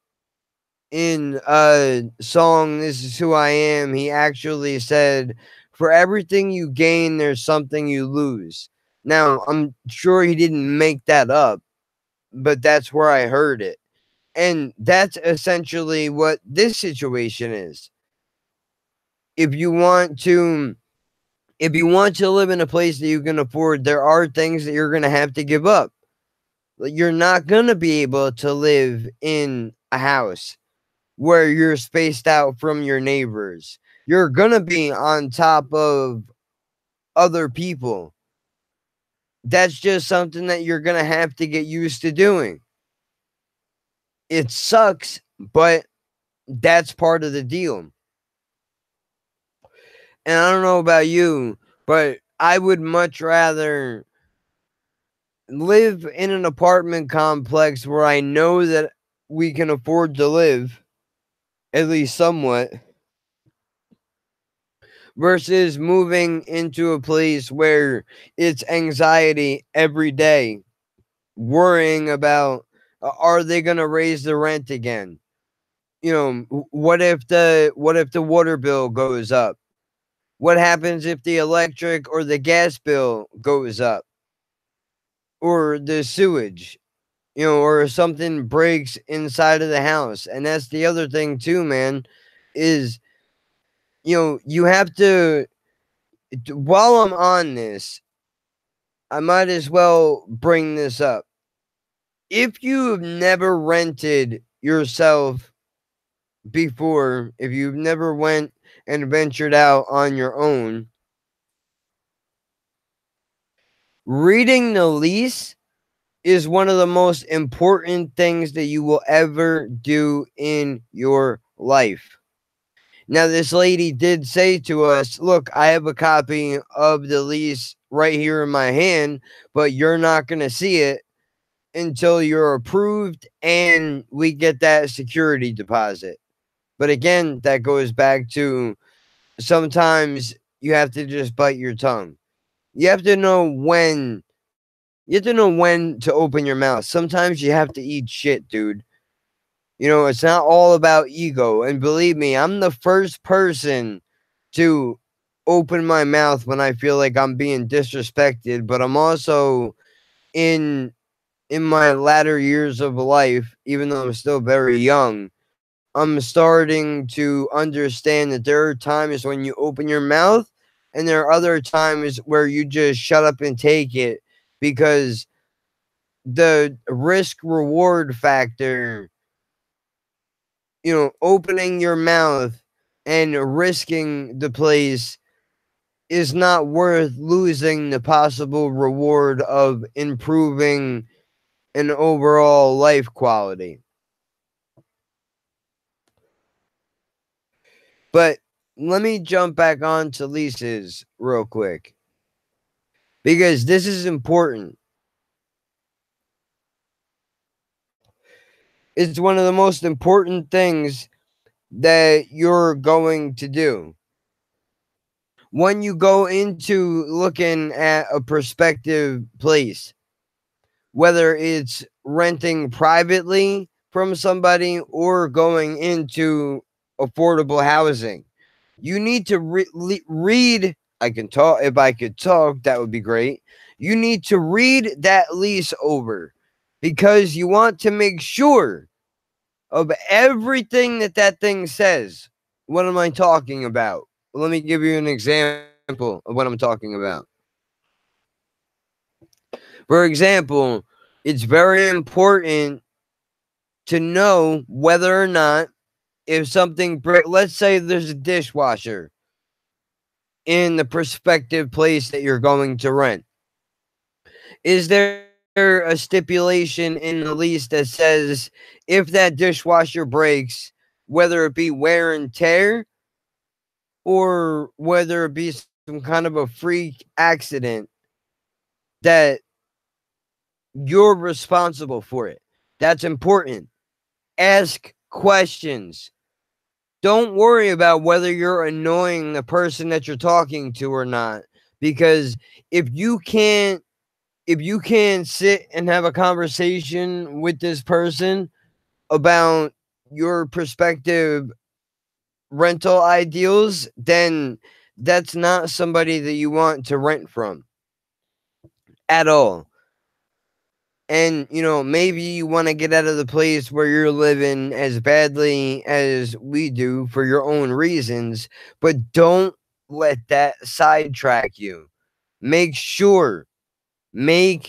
Speaker 1: in a song, This Is Who I Am. He actually said, for everything you gain, there's something you lose. Now, I'm sure he didn't make that up, but that's where I heard it. And that's essentially what this situation is. If you want to live in a place that you can afford, there are things that you're going to have to give up. You're not going to be able to live in a house where you're spaced out from your neighbors. You're going to be on top of other people. That's just something that you're going to have to get used to doing. It sucks, but that's part of the deal. And I don't know about you, but I would much rather live in an apartment complex where I know that we can afford to live, at least somewhat, versus moving into a place where it's anxiety every day, worrying about are they going to raise the rent again? You know, what if the water bill goes up? What happens if the electric or the gas bill goes up? Or the sewage, or something breaks inside of the house. And that's the other thing too, man, is you have to, while I'm on this, I might as well bring this up. If you've never rented yourself before, if you've never went and ventured out on your own, reading the lease is one of the most important things that you will ever do in your life. Now, this lady did say to us, look, I have a copy of the lease right here in my hand, but you're not going to see it until you're approved and we get that security deposit. But again, that goes back to sometimes you have to just bite your tongue. You have to know when. You have to know when to open your mouth. Sometimes you have to eat shit, dude. It's not all about ego. And believe me, I'm the first person to open my mouth when I feel like I'm being disrespected, but I'm also in my latter years of life, even though I'm still very young, I'm starting to understand that there are times when you open your mouth and there are other times where you just shut up and take it because the risk reward factor, opening your mouth and risking the place is not worth losing the possible reward of improving an overall life quality. But let me jump back on to leases real quick because this is important. It's one of the most important things that you're going to do. When you go into looking at a prospective place, whether it's renting privately from somebody or going into affordable housing, you need to read. I can talk. If I could talk, that would be great. You need to read that lease over because you want to make sure of everything that thing says. What am I talking about? Let me give you an example of what I'm talking about. For example, it's very important to know whether or not if something let's say there's a dishwasher in the prospective place that you're going to rent. Is there a stipulation in the lease that says if that dishwasher breaks, whether it be wear and tear or whether it be some kind of a freak accident, that you're responsible for it? That's important. Ask questions. Don't worry about whether you're annoying the person that you're talking to or not, because if you can't sit and have a conversation with this person about your perspective rental ideals, then that's not somebody that you want to rent from at all. And maybe you want to get out of the place where you're living as badly as we do for your own reasons, but don't let that sidetrack you. Make sure you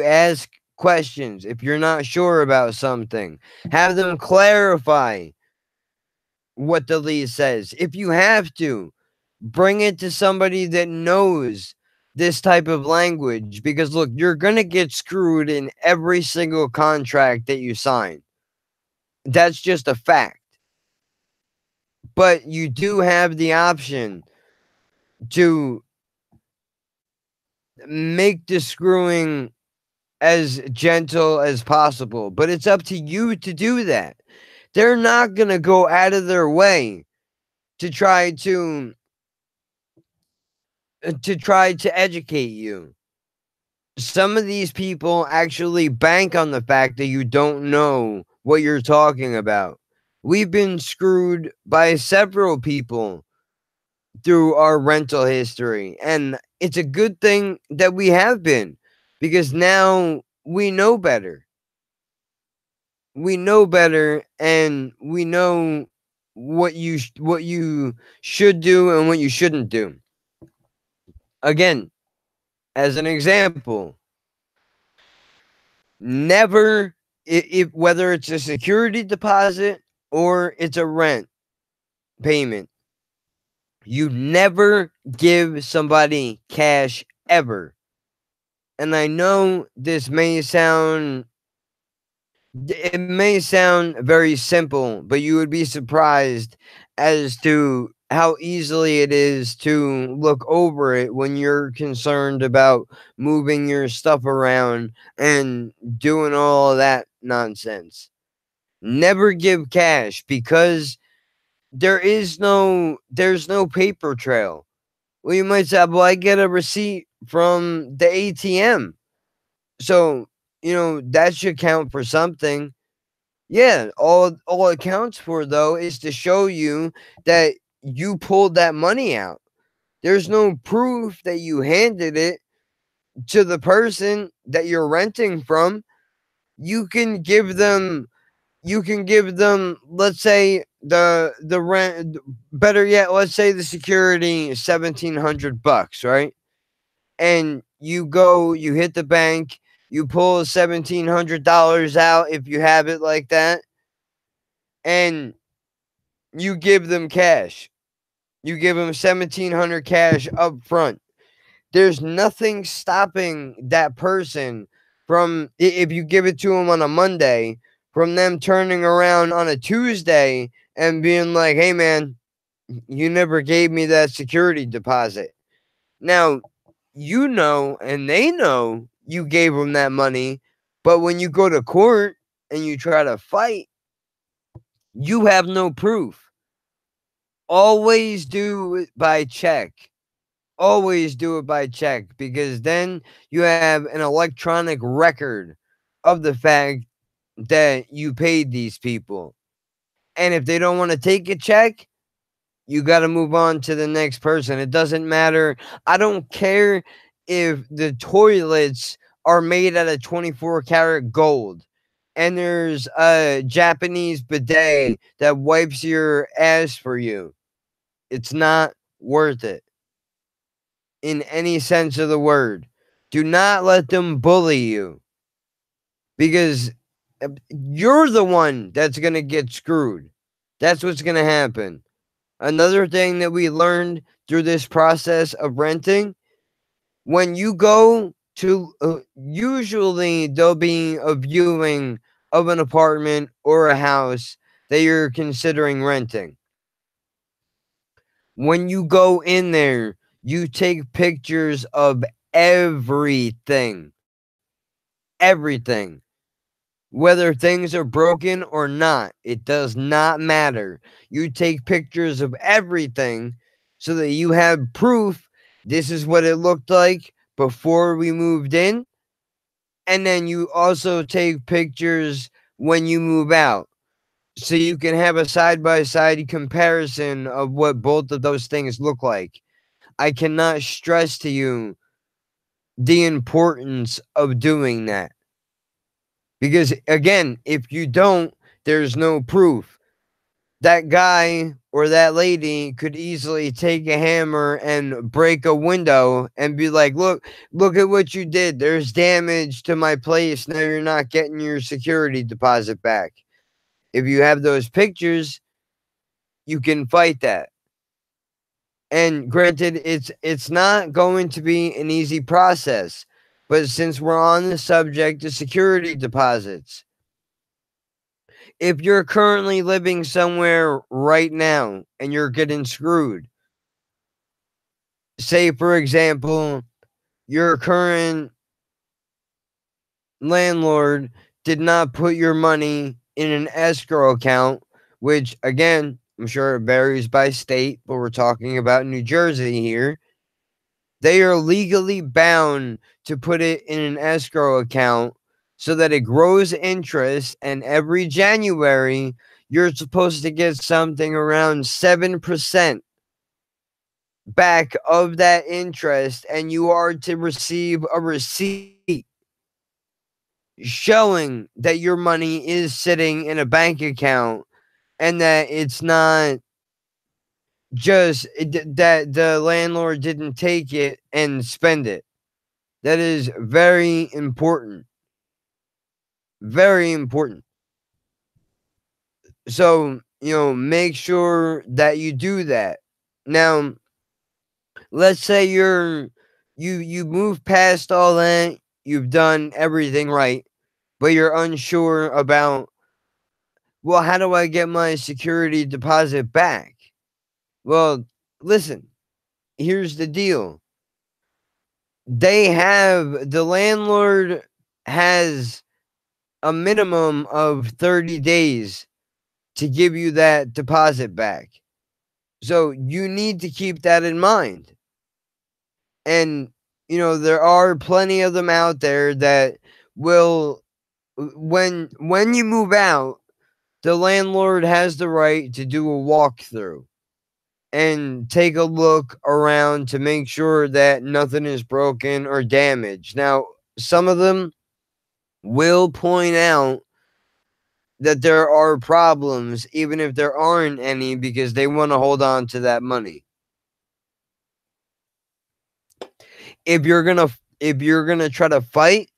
Speaker 1: ask questions if you're not sure about something. Have them clarify what the lease says. If you have to, bring it to somebody that knows this type of language, because look, you're going to get screwed in every single contract that you sign. That's just a fact. But you do have the option to make the screwing as gentle as possible, but it's up to you to do that. They're not going to go out of their way to try to educate you. Some of these people actually bank on the fact that you don't know what you're talking about. We've been screwed by several people through our rental history, and it's a good thing that we have been, because now we know better. We know better, and we know what you should do and what you shouldn't do. Again, as an example, never, if whether it's a security deposit or it's a rent payment, you never give somebody cash ever. And I know this may sound very simple, but you would be surprised as to how easily it is to look over it when you're concerned about moving your stuff around and doing all of that nonsense. Never give cash, because there's no paper trail. Well, you might say, well, I get a receipt from the ATM. So, that should count for something. Yeah, all it counts for, though, is to show you that you pulled that money out. There's no proof that you handed it to the person that you're renting from. You can give them, let's say, the rent, better yet, let's say the security is $1,700, right? And you hit the bank, you pull $1,700 out if you have it like that, and you give them cash. You give them 1,700 cash up front. There's nothing stopping that person from, if you give it to them on a Monday, from them turning around on a Tuesday and being like, hey man, you never gave me that security deposit. Now, and they know you gave them that money, but when you go to court and you try to fight, you have no proof. Always do it by check. Always do it by check, because then you have an electronic record of the fact that you paid these people. And if they don't want to take a check, you got to move on to the next person. It doesn't matter. I don't care if the toilets are made out of 24 karat gold and there's a Japanese bidet that wipes your ass for you. It's not worth it in any sense of the word. Do not let them bully you, because you're the one that's going to get screwed. That's what's going to happen. Another thing that we learned through this process of renting, when you go to, usually there'll be a viewing of an apartment or a house that you're considering renting. When you go in there, you take pictures of everything. Everything. Whether things are broken or not, it does not matter. You take pictures of everything so that you have proof this is what it looked like before we moved in. And then you also take pictures when you move out, so you can have a side-by-side comparison of what both of those things look like. I cannot stress to you the importance of doing that. Because again, if you don't, there's no proof. That guy or that lady could easily take a hammer and break a window and be like, look at what you did. There's damage to my place. Now you're not getting your security deposit back. If you have those pictures, you can fight that. And granted, it's not going to be an easy process. But since we're on the subject of security deposits, if you're currently living somewhere right now and you're getting screwed, say, for example, your current landlord did not put your money in an escrow account, which again, I'm sure it varies by state, but we're talking about New Jersey here. They are legally bound to put it in an escrow account so that it grows interest, and every January you're supposed to get something around 7% back of that interest, and you are to receive a receipt showing that your money is sitting in a bank account and that it's not just that the landlord didn't take it and spend it. That is very important. Very important. So, make sure that you do that. Now, let's say you move past all that, you've done everything right, but you're unsure about, well, how do I get my security deposit back? Well, listen, here's the deal. The landlord has a minimum of 30 days to give you that deposit back. So you need to keep that in mind. And, there are plenty of them out there that will, when you move out, the landlord has the right to do a walkthrough and take a look around to make sure that nothing is broken or damaged. Now, some of them will point out that there are problems, even if there aren't any, because they want to hold on to that money. If you're gonna try to fight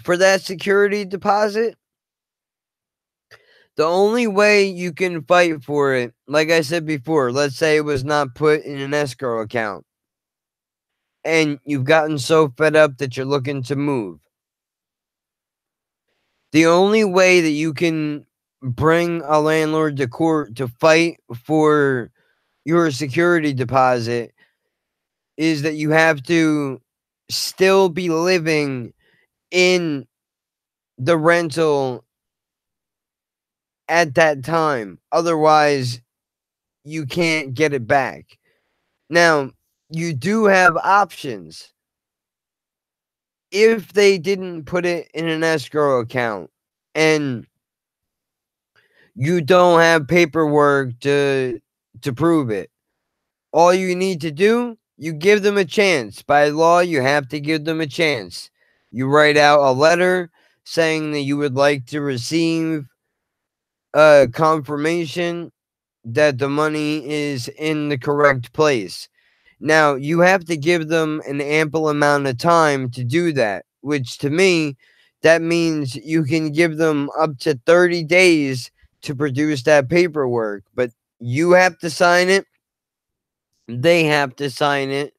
Speaker 1: for that security deposit, the only way you can fight for it, like I said before, let's say it was not put in an escrow account and you've gotten so fed up that you're looking to move. The only way that you can bring a landlord to court to fight for your security deposit is that you have to still be living in the rental at that time. Otherwise, you can't get it back. Now, you do have options. If they didn't put it in an escrow account and you don't have paperwork to prove it, all you need to do, you give them a chance. By law, you have to give them a chance. You write out a letter saying that you would like to receive a confirmation that the money is in the correct place. Now, you have to give them an ample amount of time to do that, which to me, that means you can give them up to 30 days to produce that paperwork, but you have to sign it, they have to sign it,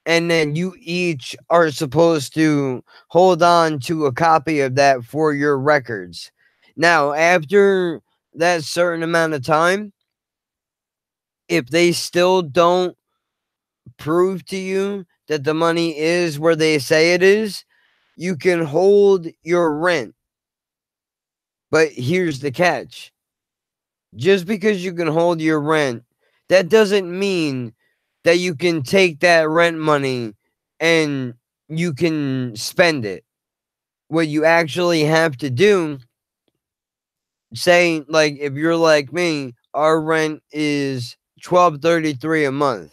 Speaker 1: and then you each are supposed to hold on to a copy of that for your records. Now, after that certain amount of time, if they still don't prove to you that the money is where they say it is, you can hold your rent. But here's the catch. Just because you can hold your rent, that doesn't mean that you can take that rent money and you can spend it. What you actually have to do, say, like, if you're like me, our rent is $12.33 a month.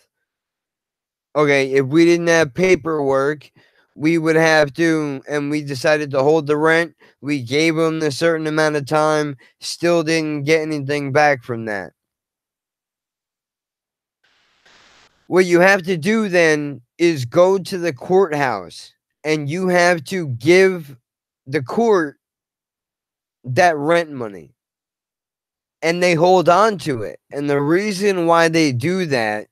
Speaker 1: Okay, if we didn't have paperwork, we would have to, and we decided to hold the rent. We gave them a certain amount of time, still didn't get anything back from that. What you have to do then is go to the courthouse and you have to give the court that rent money. And they hold on to it. And the reason why they do that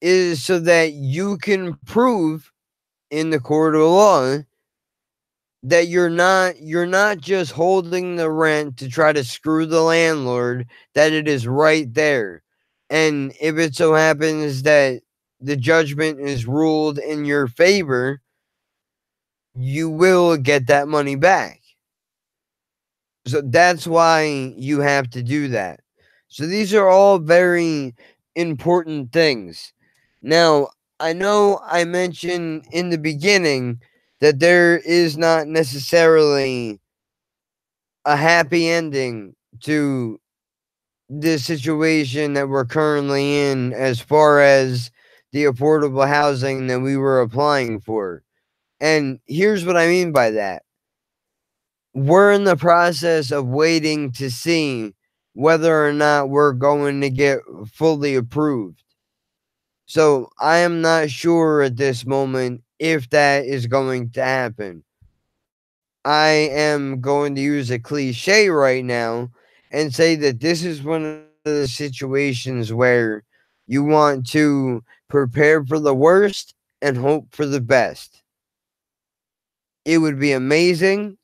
Speaker 1: is so that you can prove in the court of law that you're not just holding the rent to try to screw the landlord, that it is right there. And if it so happens that the judgment is ruled in your favor, you will get that money back. So that's why you have to do that. So these are all very important things. Now, I know I mentioned in the beginning that there is not necessarily a happy ending to this situation that we're currently in as far as the affordable housing that we were applying for. And here's what I mean by that. We're in the process of waiting to see whether or not we're going to get fully approved. So I am not sure at this moment if that is going to happen. I am going to use a cliche right now and say that this is one of the situations where you want to prepare for the worst and hope for the best. It would be amazing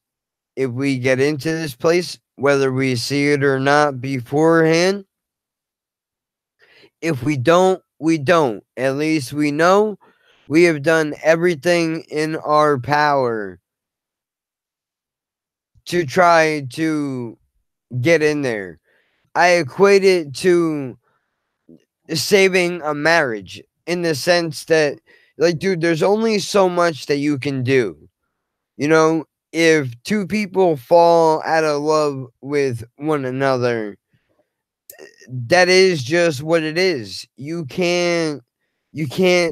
Speaker 1: if we get into this place, whether we see it or not beforehand. If we don't, we don't. At least we know we have done everything in our power to try to get in there. I equate it to saving a marriage in the sense that, like, dude, there's only so much that you can do. You know, if two people fall out of love with one another, that is just what it is. You can't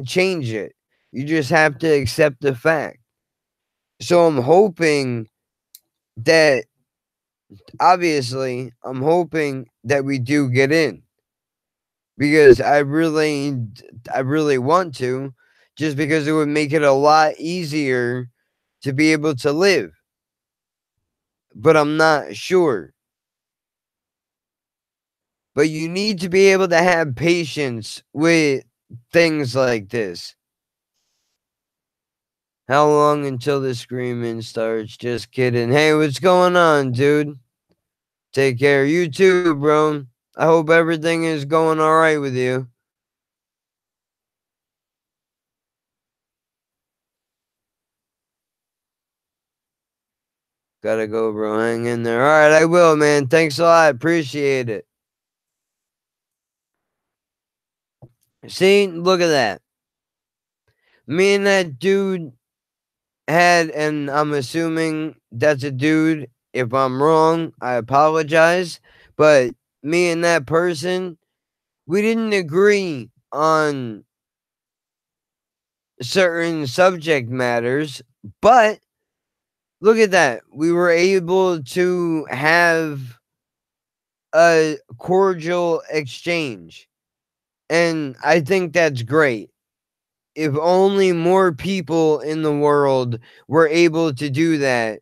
Speaker 1: change it. You just have to accept the fact. So that I'm hoping that we do get in because I really want to, just because it would make it a lot easier to be able to live. But I'm not sure. But you need to be able to have patience with things like this. How long until the screaming starts? Just kidding. Hey, what's going on, dude? Take care. You too, bro. I hope everything is going all right with you. Gotta go, bro. Hang in there. All right, I will, man. Thanks a lot. Appreciate it. See, look at that. Me and that dude had, and I'm assuming that's a dude. If I'm wrong, I apologize. But me and that person, we didn't agree on certain subject matters, but look at that. We were able to have a cordial exchange. And I think that's great. If only more people in the world were able to do that,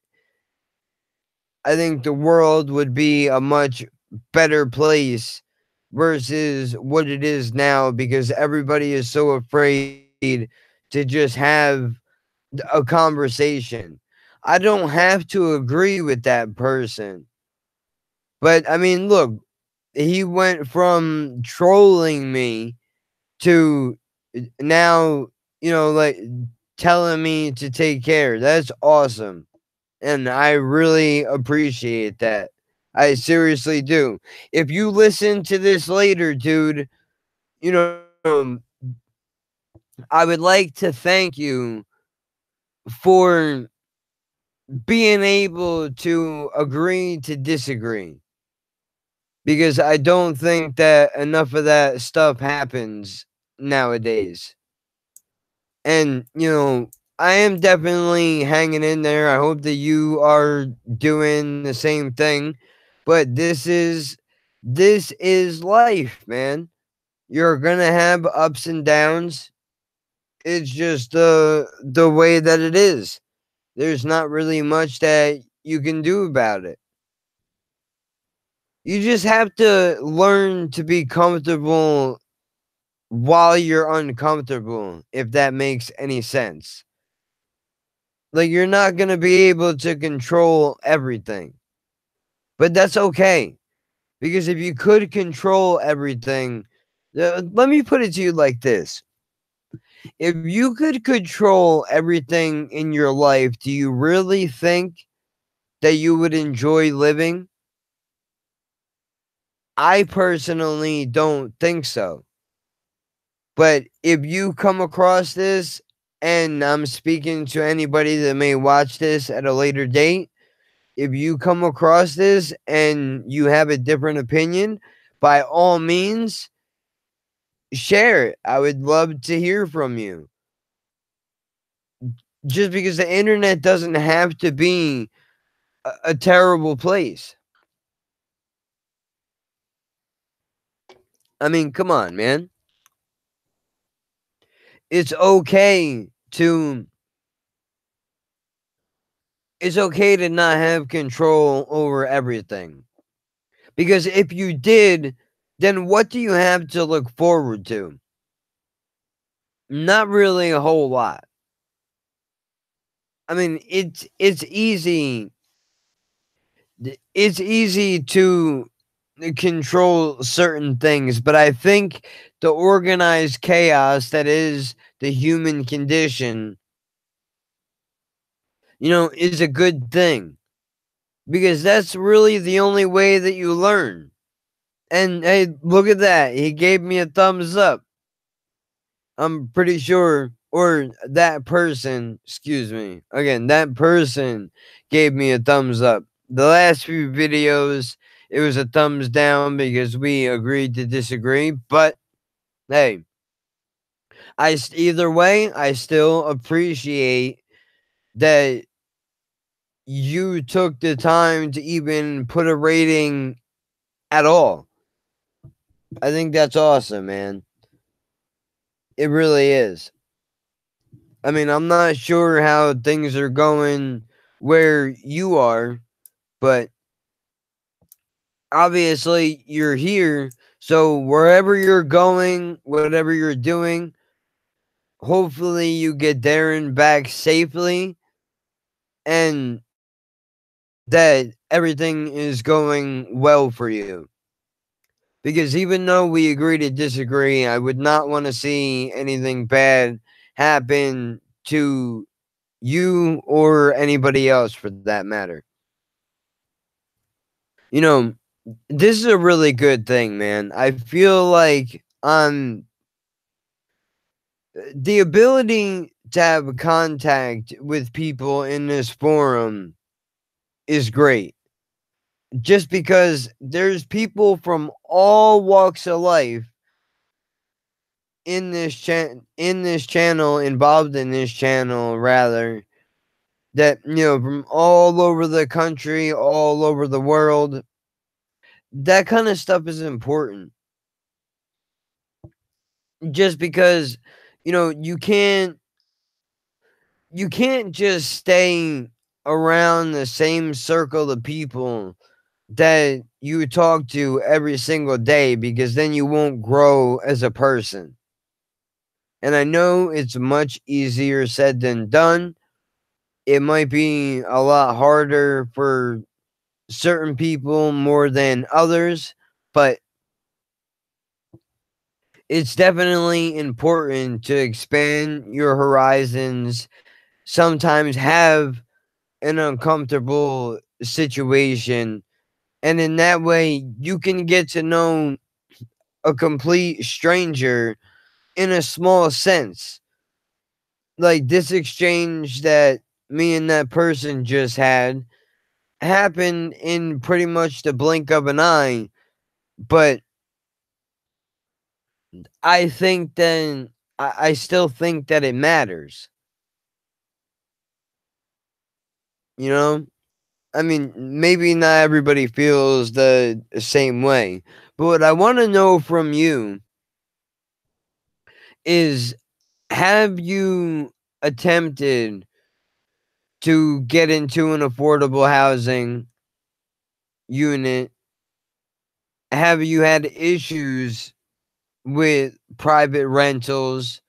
Speaker 1: I think the world would be a much better place versus what it is now because everybody is so afraid to just have a conversation. I don't have to agree with that person. But I mean, look, he went from trolling me to now, like telling me to take care. That's awesome. And I really appreciate that. I seriously do. If you listen to this later, dude, you know, I would like to thank you for being able to agree to disagree because I don't think that enough of that stuff happens nowadays. And, I am definitely hanging in there. I hope that you are doing the same thing. But this is life, man. You're gonna have ups and downs. It's just the way that it is. There's not really much that you can do about it. You just have to learn to be comfortable while you're uncomfortable, if that makes any sense. Like, you're not gonna be able to control everything, but that's okay, because if you could control everything, let me put it to you like this. If you could control everything in your life, do you really think that you would enjoy living? I personally don't think so. But if you come across this, and I'm speaking to anybody that may watch this at a later date, if you come across this and you have a different opinion, by all means, share it. I would love to hear from you. Just because the internet doesn't have to be a terrible place. I mean, come on, man. It's okay to it's okay to not have control over everything. Because if you did, then what do you have to look forward to? Not really a whole lot. I mean, it's easy. It's easy to control certain things, but I think the organized chaos that is the human condition, is a good thing because that's really the only way that you learn. And hey, look at that. He gave me a thumbs up. I'm pretty sure, or that person, excuse me, again, that person gave me a thumbs up. The last few videos, it was a thumbs down because we agreed to disagree. But hey, either way, I still appreciate that you took the time to even put a rating at all. I think that's awesome, man. It really is. I mean, I'm not sure how things are going where you are, but obviously you're here. So wherever you're going, whatever you're doing, hopefully you get there and back safely and that everything is going well for you. Because even though we agree to disagree, I would not want to see anything bad happen to you or anybody else for that matter. You know, this is a really good thing, man. I feel like the ability to have contact with people in this forum is great. Just because there's people from all walks of life in this channel, involved in this channel rather, that from all over the country, all over the world. That kind of stuff is important. Just because you can't just stay around the same circle of people that you talk to every single day, because then you won't grow as a person. And I know it's much easier said than done. It might be a lot harder for certain people more than others, but it's definitely important to expand your horizons, sometimes have an uncomfortable situation, and in that way you can get to know a complete stranger in a small sense. Like this exchange that me and that person just had happened in pretty much the blink of an eye, but I still think that it matters. You know? I mean, maybe not everybody feels the same way, but what I want to know from you is, have you attempted to get into an affordable housing unit? Have you had issues with private rentals,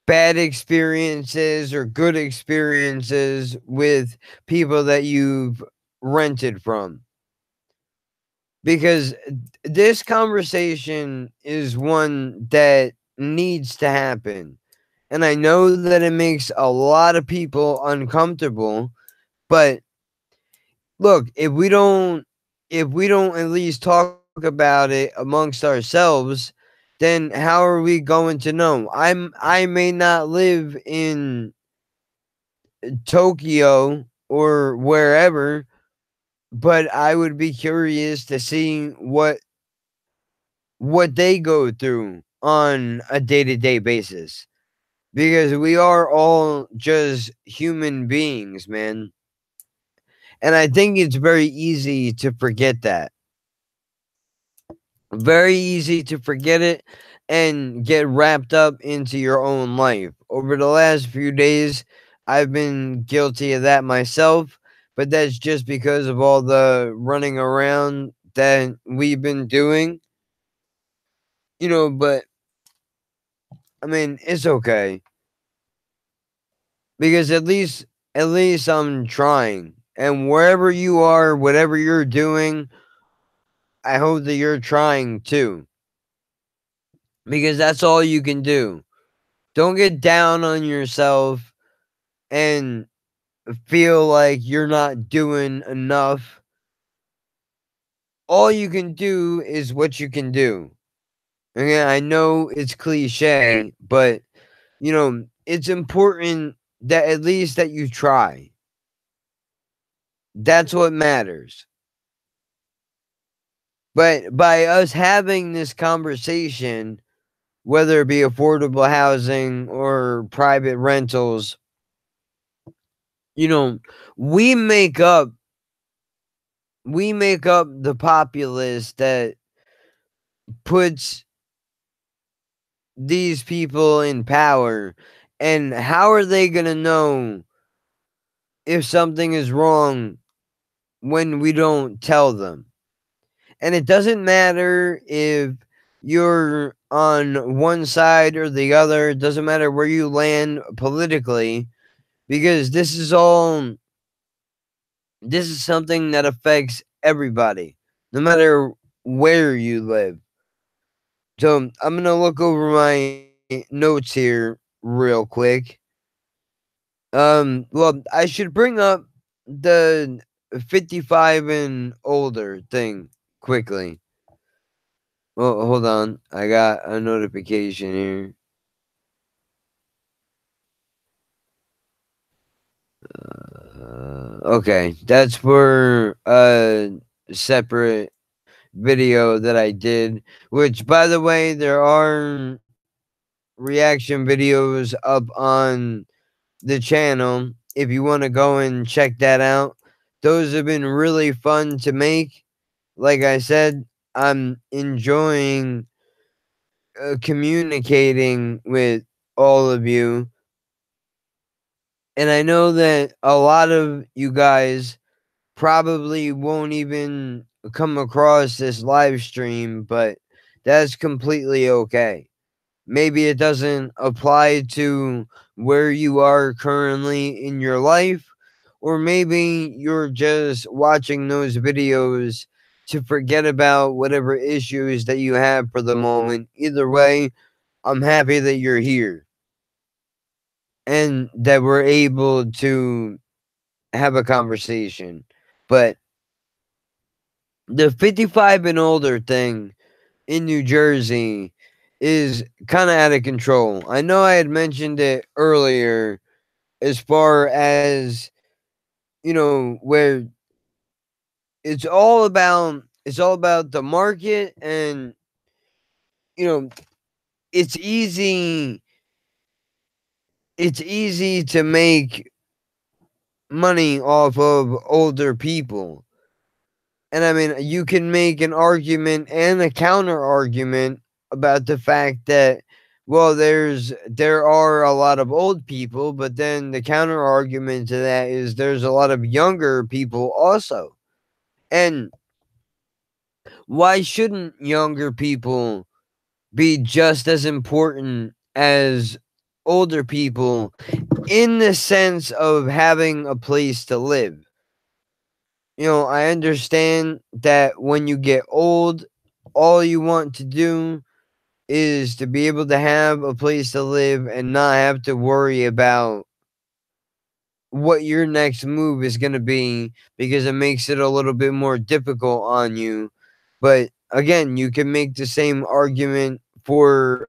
Speaker 1: bad experiences or good experiences with people that you've rented from? Because this conversation is one that needs to happen. And I know that it makes a lot of people uncomfortable, but look, if we don't at least talk about it amongst ourselves, then how are we going to know? I may not live in Tokyo or wherever, but I would be curious to see what they go through on a day-to-day basis, because we are all just human beings, man. And I think it's very easy to forget that. Very easy to forget it and get wrapped up into your own life. Over the last few days, I've been guilty of that myself, but that's just because of all the running around that we've been doing, but I mean, it's okay because at least I'm trying. And wherever you are, whatever you're doing, I hope that you're trying too, because that's all you can do. Don't get down on yourself and feel like you're not doing enough. All you can do is what you can do. Again, I know it's cliche, but it's important that at least that you try. That's what matters. But by us having this conversation, whether it be affordable housing or private rentals, you know, we make up we make up the populace that puts these people in power. And how are they going to know if something is wrong when we don't tell them? And it doesn't matter if you're on one side or the other, it doesn't matter where you land politically, because this is something that affects everybody, no matter where you live. So I'm going to look over my notes here real quick. Well, I should bring up the 55 and older thing quickly. Well, hold on. I got a notification here. Okay, that's for a separate video that I did, which, by the way, there are reaction videos up on the channel if you want to go and check that out. Those have been really fun to make. Like I said, I'm enjoying communicating with all of you. And I know that a lot of you guys probably won't even come across this live stream, but that's completely okay. Maybe it doesn't apply to where you are currently in your life, or maybe you're just watching those videos to forget about whatever issues that you have for the moment. Either way, I'm happy that you're here and that we're able to have a conversation. But the 55 and older thing in New Jersey is kind of out of control. I know I had mentioned it earlier as far as, where it's all about the market, and you know it's easy to make money off of older people. And I mean, you can make an argument and a counter argument about the fact that, well, there are a lot of old people, but then the counter argument to that is there's a lot of younger people also. And why shouldn't younger people be just as important as older people in the sense of having a place to live? I understand that when you get old, all you want to do is to be able to have a place to live and not have to worry about what your next move is going to be, because it makes it a little bit more difficult on you. But again, you can make the same argument for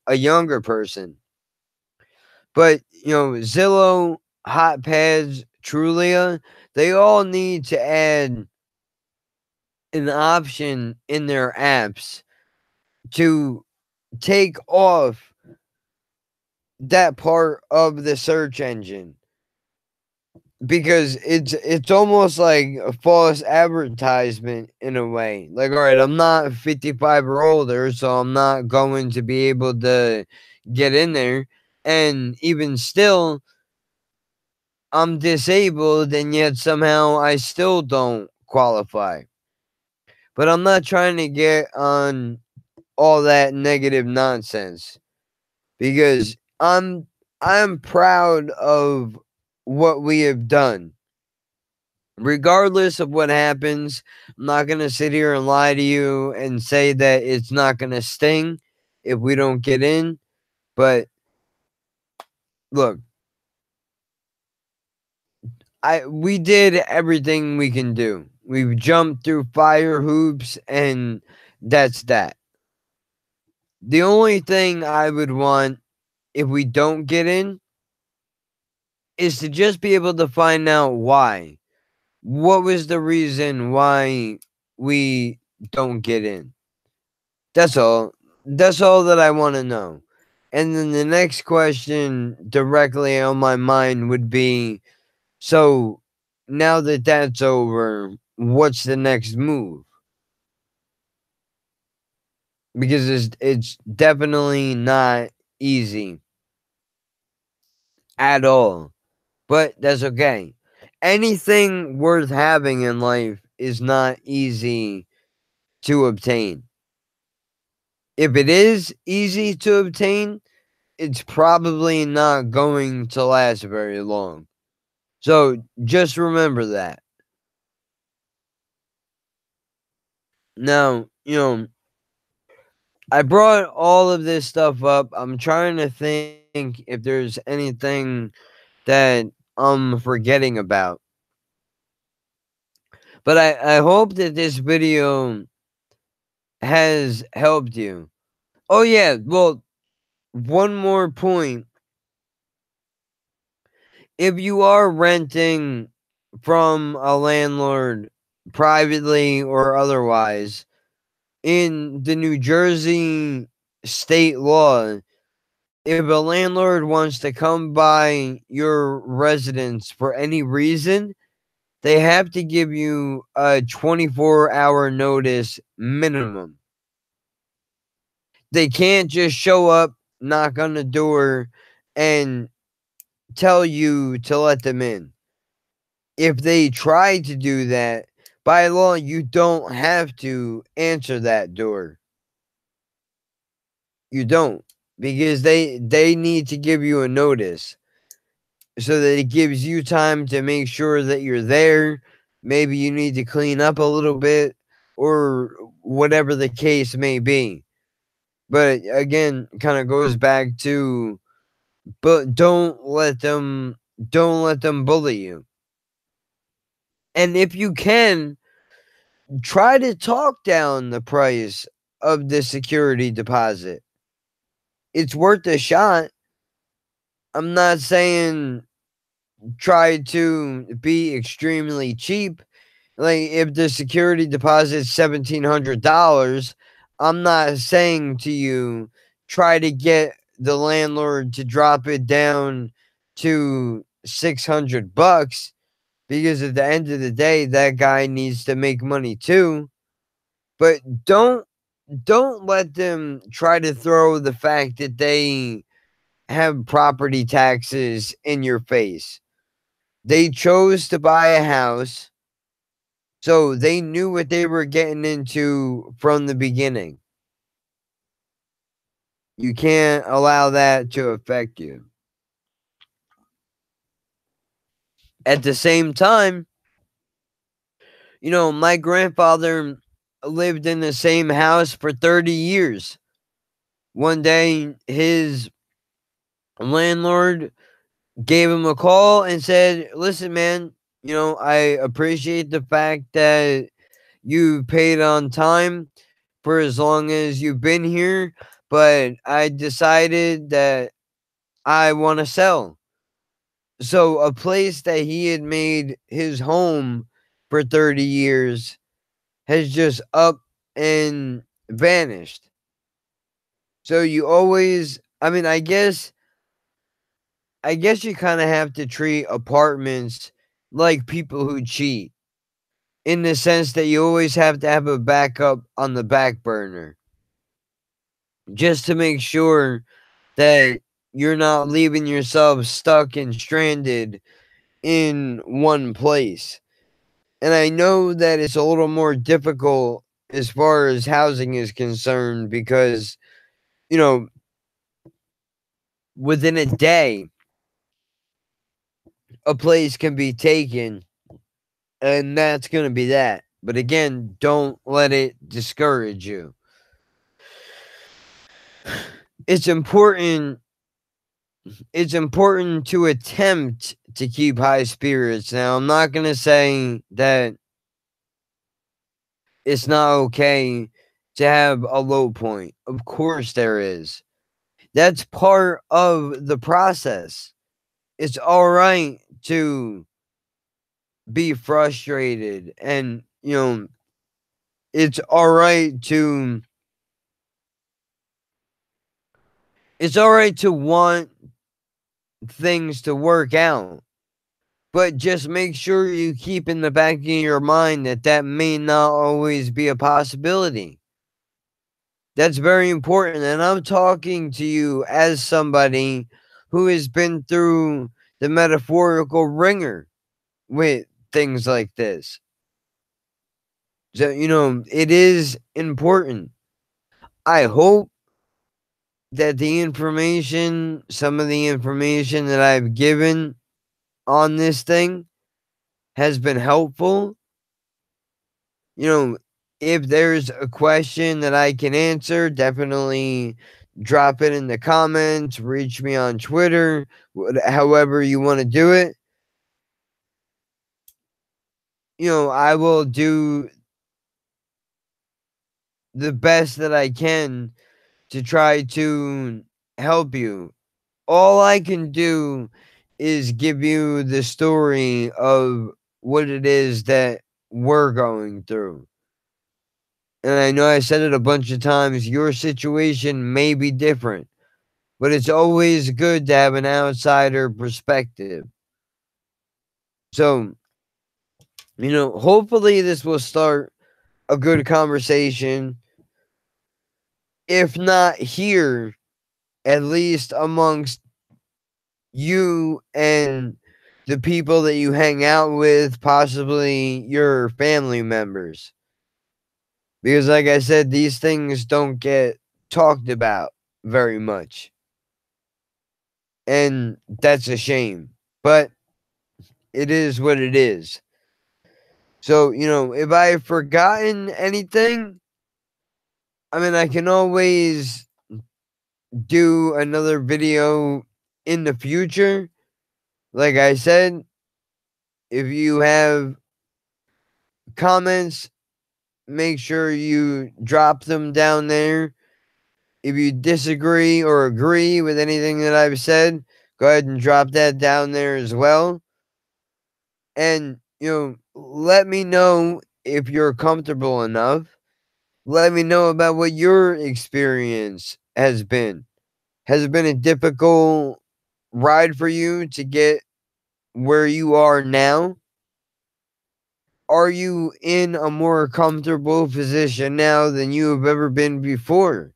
Speaker 1: a younger person. But, Zillow, HotPads, Trulia, they all need to add an option in their apps to take off that part of the search engine, because it's almost like a false advertisement in a way. Like, all right, I'm not 55 or older, so I'm not going to be able to get in there. And even still, I'm disabled, and yet somehow I still don't qualify. But I'm not trying to get on all that negative nonsense, because I'm proud of what we have done. Regardless of what happens, I'm not going to sit here and lie to you and say that it's not going to sting if we don't get in. But look, we did everything we can do. We've jumped through fire hoops, and that's that. The only thing I would want if we don't get in is to just be able to find out why. What was the reason why we don't get in? That's all. That's all that I want to know. And then the next question directly on my mind would be, so now that that's over, what's the next move? Because it's definitely not easy at all. But that's okay. Anything worth having in life is not easy to obtain. If it is easy to obtain, it's probably not going to last very long. So just remember that. Now, I brought all of this stuff up. I'm trying to think if there's anything that I'm forgetting about. But I hope that this video has helped you. Oh, yeah. Well, one more point. If you are renting from a landlord privately or otherwise, in the New Jersey state law, if a landlord wants to come by your residence for any reason, they have to give you a 24-hour notice minimum. They can't just show up, knock on the door, and tell you to let them in. If they try to do that, by law, you don't have to answer that door. You don't, because they need to give you a notice so that it gives you time to make sure that you're there. Maybe you need to clean up a little bit or whatever the case may be. But again, kind of goes back to, but don't let them bully you. And if you can, try to talk down the price of the security deposit. It's worth a shot. I'm not saying try to be extremely cheap. Like, if the security deposit is $1,700, I'm not saying to you try to get the landlord to drop it down to $600, because at the end of the day, that guy needs to make money too. But don't let them try to throw the fact that they have property taxes in your face. They chose to buy a house, so they knew what they were getting into from the beginning. You can't allow that to affect you. At the same time, my grandfather lived in the same house for 30 years. one day his landlord gave him a call and said, "Listen, man, I appreciate the fact that you paid on time for as long as you've been here, but I decided that I want to sell." So a place that he had made his home for 30 years has just up and vanished. So you always, I mean, I guess you kind of have to treat apartments like people who cheat, in the sense that you always have to have a backup on the back burner just to make sure that you're not leaving yourself stuck and stranded in one place. And I know that it's a little more difficult as far as housing is concerned because, you know, within a day, a place can be taken, and that's going to be that. But again, don't let it discourage you. It's important to attempt to keep high spirits. Now, I'm not going to say that it's not okay to have a low point. Of course there is. That's part of the process. It's all right to be frustrated, and it's all right to want things to work out, but just make sure you keep in the back of your mind that that may not always be a possibility. That's very important, and I'm talking to you as somebody who has been through the metaphorical ringer with things like this. So, it is important. I hope that some of the information that I've given on this thing has been helpful. You know, if there's a question that I can answer, definitely drop it in the comments, reach me on Twitter, however you want to do it. I will do the best that I can to try to help you. All I can do is give you the story of what it is that we're going through. And I know I said it a bunch of times, your situation may be different, but it's always good to have an outsider perspective. So, hopefully this will start a good conversation. If not here, at least amongst you and the people that you hang out with, possibly your family members. Because, like I said, these things don't get talked about very much. And that's a shame. But it is what it is. So, if I've forgotten anything, I mean, I can always do another video in the future. Like I said, if you have comments, make sure you drop them down there. If you disagree or agree with anything that I've said, go ahead and drop that down there as well. And, let me know if you're comfortable enough. Let me know about what your experience has been. Has it been a difficult ride for you to get where you are now? Are you in a more comfortable position now than you have ever been before?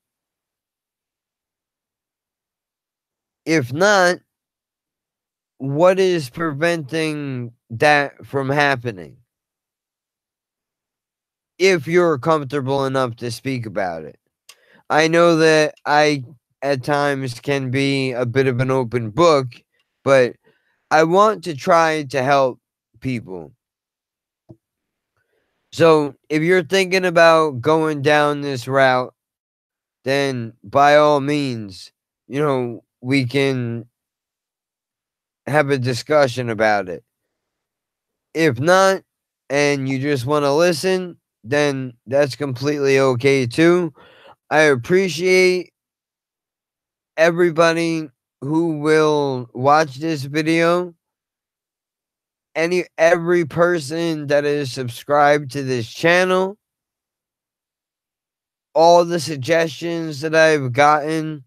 Speaker 1: If not, what is preventing that from happening? If you're comfortable enough to speak about it. I know that I, at times, can be a bit of an open book, but I want to try to help people. So if you're thinking about going down this route, then by all means, we can have a discussion about it. If not, and you just want to listen, then that's completely okay too. I appreciate everybody who will watch this video. Every person that is subscribed to this channel, all the suggestions that I've gotten,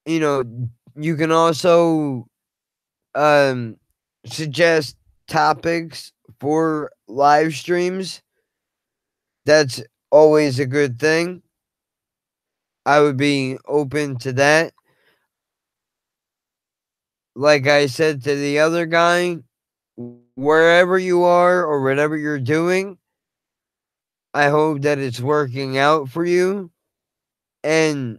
Speaker 1: you can also suggest topics for live streams. That's always a good thing. I would be open to that. Like I said to the other guy, wherever you are or whatever you're doing, I hope that it's working out for you and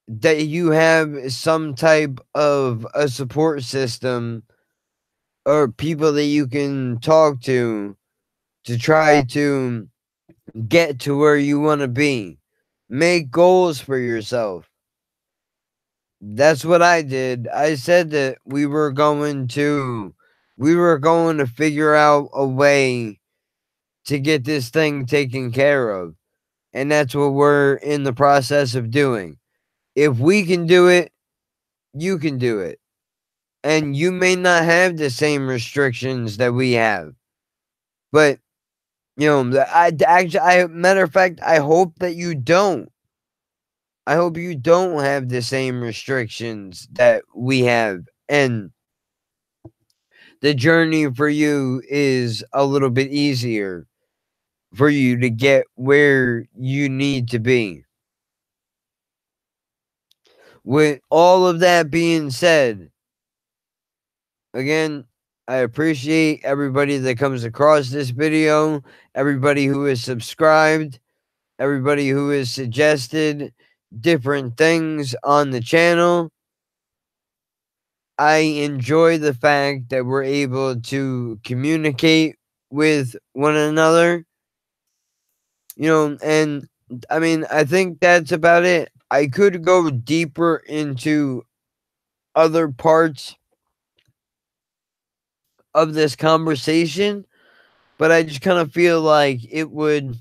Speaker 1: that you have some type of a support system or people that you can talk to try to get to where you want to be. Make goals for yourself. That's what I did. I said that we were going to figure out a way to get this thing taken care of. And that's what we're in the process of doing. If we can do it, you can do it. And you may not have the same restrictions that we have. But, matter of fact, I hope that you don't. I hope you don't have the same restrictions that we have. And the journey for you is a little bit easier for you to get where you need to be. With all of that being said, again, I appreciate everybody that comes across this video, everybody who is subscribed, everybody who has suggested different things on the channel. I enjoy the fact that we're able to communicate with one another, and I mean, I think that's about it. I could go deeper into other parts of this conversation, but I just kind of feel like it would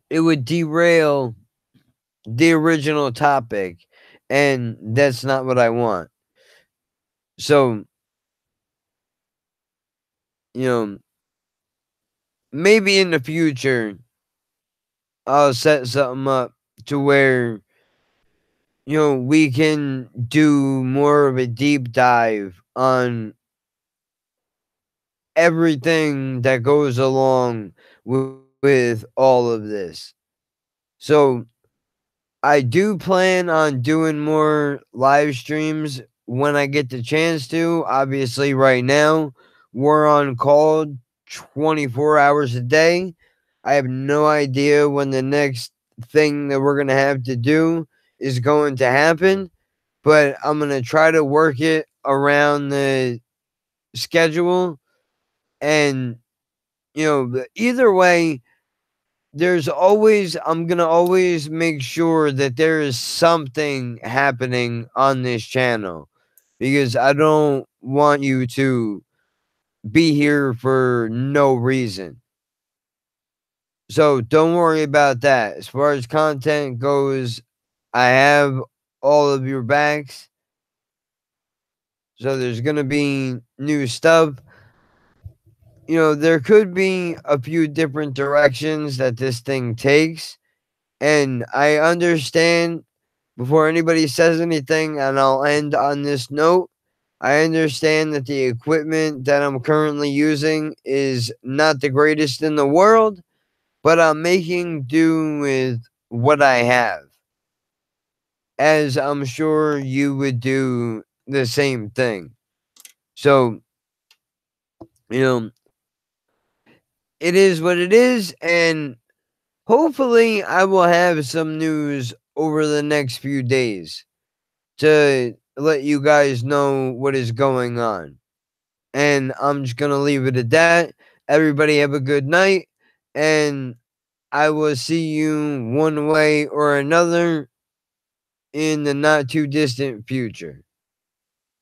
Speaker 1: derail the original topic, and that's not what I want. So, maybe in the future I'll set something up to where we can do more of a deep dive on everything that goes along with all of this. So I do plan on doing more live streams when I get the chance to. Obviously, right now, we're on call 24 hours a day. I have no idea when the next thing that we're going to have to do is going to happen, but I'm going to try to work it around the schedule. And, either way, I'm going to always make sure that there is something happening on this channel because I don't want you to be here for no reason. So don't worry about that. As far as content goes, I have all of your backs. So there's going to be new stuff. There could be a few different directions that this thing takes. And I understand, before anybody says anything, and I'll end on this note, I understand that the equipment that I'm currently using is not the greatest in the world, but I'm making do with what I have. As I'm sure you would do the same thing. So, it is what it is, and hopefully I will have some news over the next few days to let you guys know what is going on. And I'm just going to leave it at that. Everybody have a good night, and I will see you one way or another in the not too distant future.